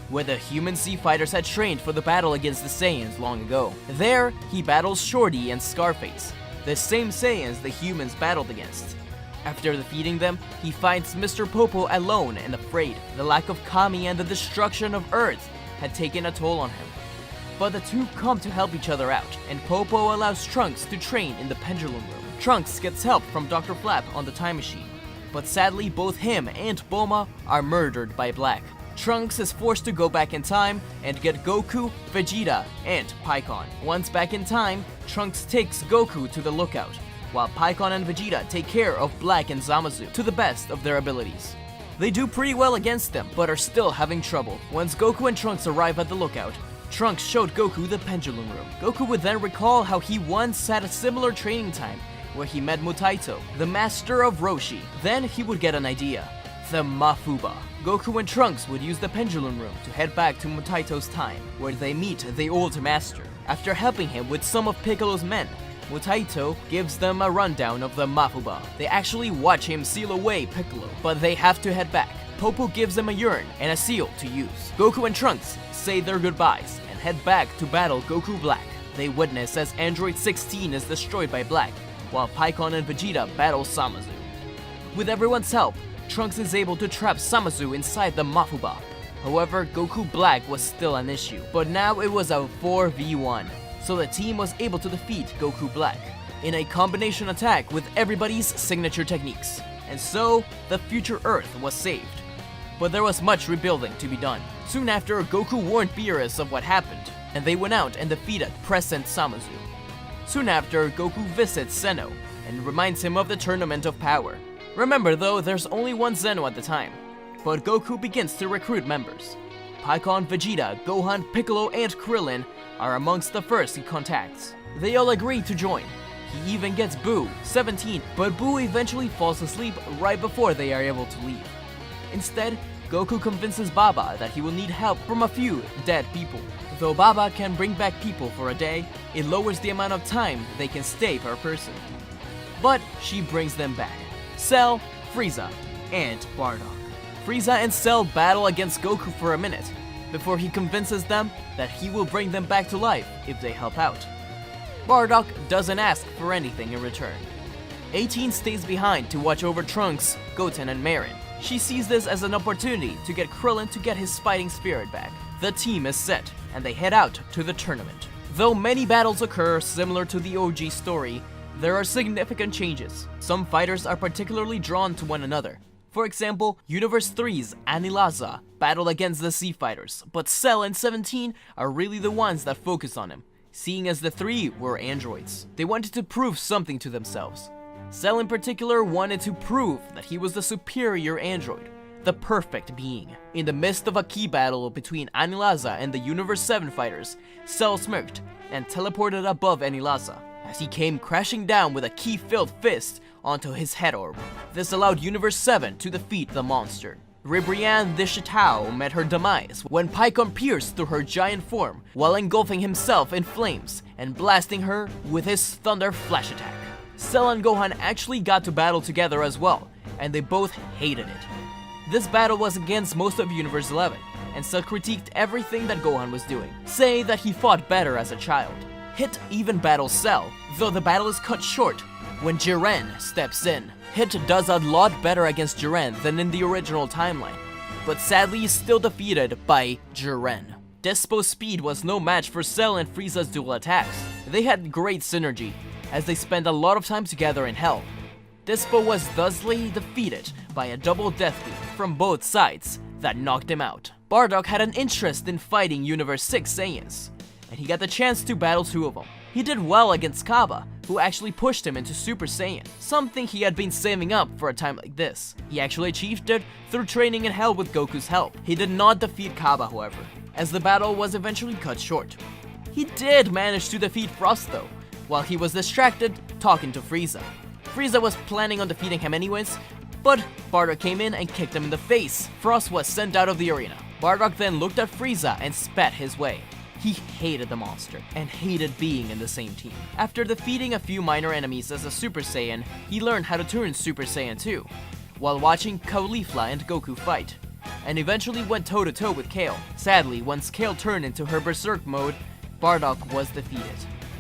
where the human Sea Fighters had trained for the battle against the Saiyans long ago. There, he battles Shorty and Scarface, the same Saiyans the humans battled against. After defeating them, he finds Mr. Popo alone and afraid. The lack of Kami and the destruction of Earth had taken a toll on him. But the two come to help each other out, and Popo allows Trunks to train in the Pendulum Room. Trunks gets help from Dr. Flap on the time machine, but sadly both him and Bulma are murdered by Black. Trunks is forced to go back in time and get Goku, Vegeta, and Pikkon. Once back in time, Trunks takes Goku to the lookout, while Pikkon and Vegeta take care of Black and Zamasu to the best of their abilities. They do pretty well against them, but are still having trouble. Once Goku and Trunks arrive at the lookout, Trunks showed Goku the Pendulum Room. Goku would then recall how he once had a similar training time, where he met Mutaito, the master of Roshi. Then he would get an idea. the Mafuba. Goku and Trunks would use the Pendulum Room to head back to Mutaito's time, where they meet the Old Master. After helping him with some of Piccolo's men, Mutaito gives them a rundown of the Mafuba. They actually watch him seal away Piccolo, but they have to head back. Popo gives them a urn and a seal to use. Goku and Trunks say their goodbyes and head back to battle Goku Black. They witness as Android 16 is destroyed by Black, while Pikkon and Vegeta battle Samazu. With everyone's help, Trunks is able to trap Samazu inside the Mafuba. However, Goku Black was still an issue, but now it was a 4v1, so the team was able to defeat Goku Black in a combination attack with everybody's signature techniques. And so, the future Earth was saved. But there was much rebuilding to be done. Soon after, Goku warned Beerus of what happened, and they went out and defeated present Samazu. Soon after, Goku visits Zeno and reminds him of the Tournament of Power. Remember though, there's only one Zeno at the time, but Goku begins to recruit members. Pikkon, Vegeta, Gohan, Piccolo, and Krillin are amongst the first he contacts. They all agree to join. He even gets Boo, 17, but Boo eventually falls asleep right before they are able to leave. Instead, Goku convinces Baba that he will need help from a few dead people. Though Baba can bring back people for a day, it lowers the amount of time they can stay per person. But she brings them back. Cell, Frieza, and Bardock. Frieza and Cell battle against Goku for a minute, before he convinces them that he will bring them back to life if they help out. Bardock doesn't ask for anything in return. 18 stays behind to watch over Trunks, Goten, and Marin. She sees this as an opportunity to get Krillin to get his fighting spirit back. The team is set, and they head out to the tournament. Though many battles occur similar to the OG story, there are significant changes. Some fighters are particularly drawn to one another. For example, Universe 3's Anilaza battle against the Sea Fighters, but Cell and 17 are really the ones that focus on him, seeing as the three were androids. They wanted to prove something to themselves. Cell in particular wanted to prove that he was the superior android, the perfect being. In the midst of a key battle between Anilaza and the Universe 7 fighters, Cell smirked and teleported above Anilaza, as he came crashing down with a ki-filled fist onto his head orb. This allowed Universe 7 to defeat the monster. Ribrianne the Chitao met her demise when Pikkon pierced through her giant form while engulfing himself in flames and blasting her with his Thunder Flash attack. Cell and Gohan actually got to battle together as well, and they both hated it. This battle was against most of Universe 11, and Cell critiqued everything that Gohan was doing, saying that he fought better as a child. Hit even battles Cell, though the battle is cut short when Jiren steps in. Hit does a lot better against Jiren than in the original timeline, but sadly is still defeated by Jiren. Despo's speed was no match for Cell and Frieza's dual attacks. They had great synergy, as they spent a lot of time together in Hell. Despo was thusly defeated by a double death beam from both sides that knocked him out. Bardock had an interest in fighting Universe 6 Saiyans, and he got the chance to battle two of them. He did well against Kaba, who actually pushed him into Super Saiyan, something he had been saving up for a time like this. He actually achieved it through training in Hell with Goku's help. He did not defeat Kaba, however, as the battle was eventually cut short. He did manage to defeat Frost though, while he was distracted talking to Frieza. Frieza was planning on defeating him anyways, but Bardock came in and kicked him in the face. Frost was sent out of the arena. Bardock then looked at Frieza and spat his way. He hated the monster, and hated being in the same team. After defeating a few minor enemies as a Super Saiyan, he learned how to turn Super Saiyan 2, while watching Caulifla and Goku fight, and eventually went toe-to-toe with Kale. Sadly, once Kale turned into her Berserk mode, Bardock was defeated.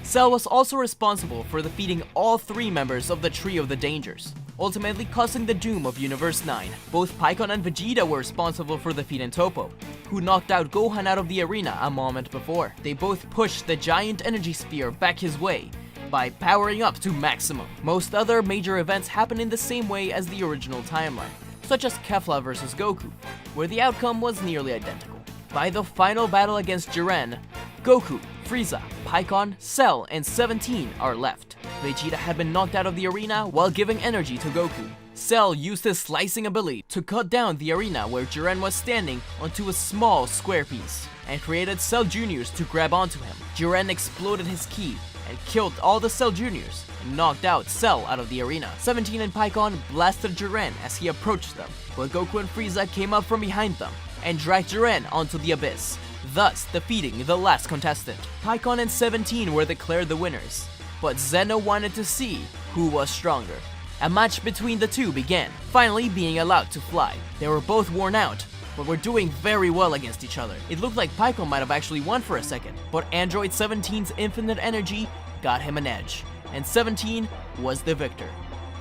Cell was also responsible for defeating all three members of the Trio of the Dangers, ultimately causing the doom of Universe 9. Both Pikkon and Vegeta were responsible for defeating Toppo, who knocked out Gohan out of the arena a moment before. They both pushed the giant energy sphere back his way by powering up to maximum. Most other major events happen in the same way as the original timeline, such as Kefla vs Goku, where the outcome was nearly identical. By the final battle against Jiren, Goku, Frieza, Pikkon, Cell, and 17 are left. Vegeta had been knocked out of the arena while giving energy to Goku. Cell used his slicing ability to cut down the arena where Jiren was standing onto a small square piece, and created Cell Juniors to grab onto him. Jiren exploded his ki, and killed all the Cell Juniors and knocked out Cell out of the arena. 17 and Pikkon blasted Jiren as he approached them, but Goku and Frieza came up from behind them and dragged Jiren onto the abyss, thus defeating the last contestant. Pikkon and 17 were declared the winners, but Zeno wanted to see who was stronger. A match between the two began, finally being allowed to fly. They were both worn out, but were doing very well against each other. It looked like Pikkon might have actually won for a second, but Android 17's infinite energy got him an edge, and 17 was the victor.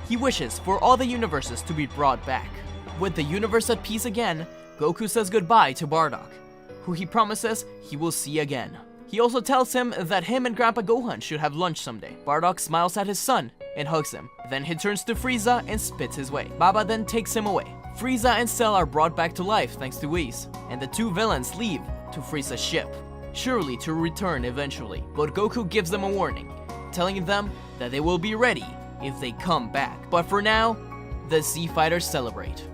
He wishes for all the universes to be brought back. With the universe at peace again, Goku says goodbye to Bardock, who he promises he will see again. He also tells him that him and Grandpa Gohan should have lunch someday. Bardock smiles at his son and hugs him. Then he turns to Frieza and spits his way. Baba then takes him away. Frieza and Cell are brought back to life thanks to Whis, and the two villains leave to Frieza's ship, surely to return eventually. But Goku gives them a warning, telling them that they will be ready if they come back. But for now, the Z Fighters celebrate.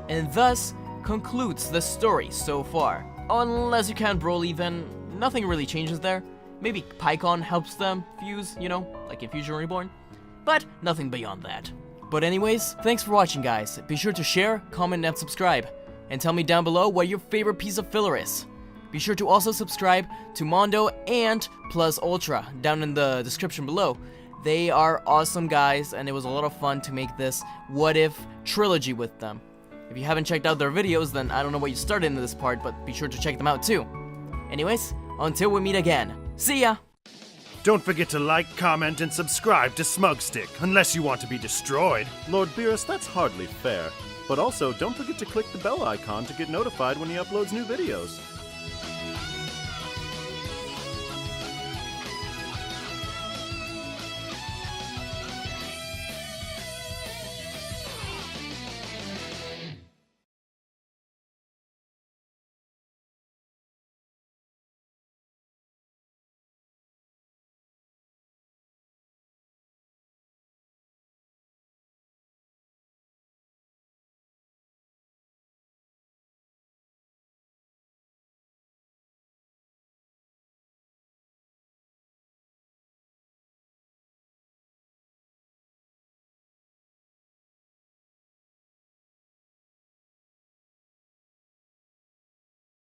And thus concludes the story so far. Unless you count Broly, then nothing really changes there. Maybe Pikkon helps them fuse, you know, like in Fusion Reborn. But nothing beyond that. But anyways, thanks for watching, guys. Be sure to share, comment, and subscribe. And tell me down below what your favorite piece of filler is. Be sure to also subscribe to Mondo and Plus Ultra down in the description below. They are awesome guys, and it was a lot of fun to make this What If trilogy with them. If you haven't checked out their videos, then I don't know what you started in this part, but be sure to check them out too. Anyways, until we meet again, see ya!
Don't forget to like, comment, and subscribe to SmugStick, unless you want to be destroyed. Lord Beerus, that's hardly fair. But also, don't forget to click the bell icon to get notified when he uploads new videos.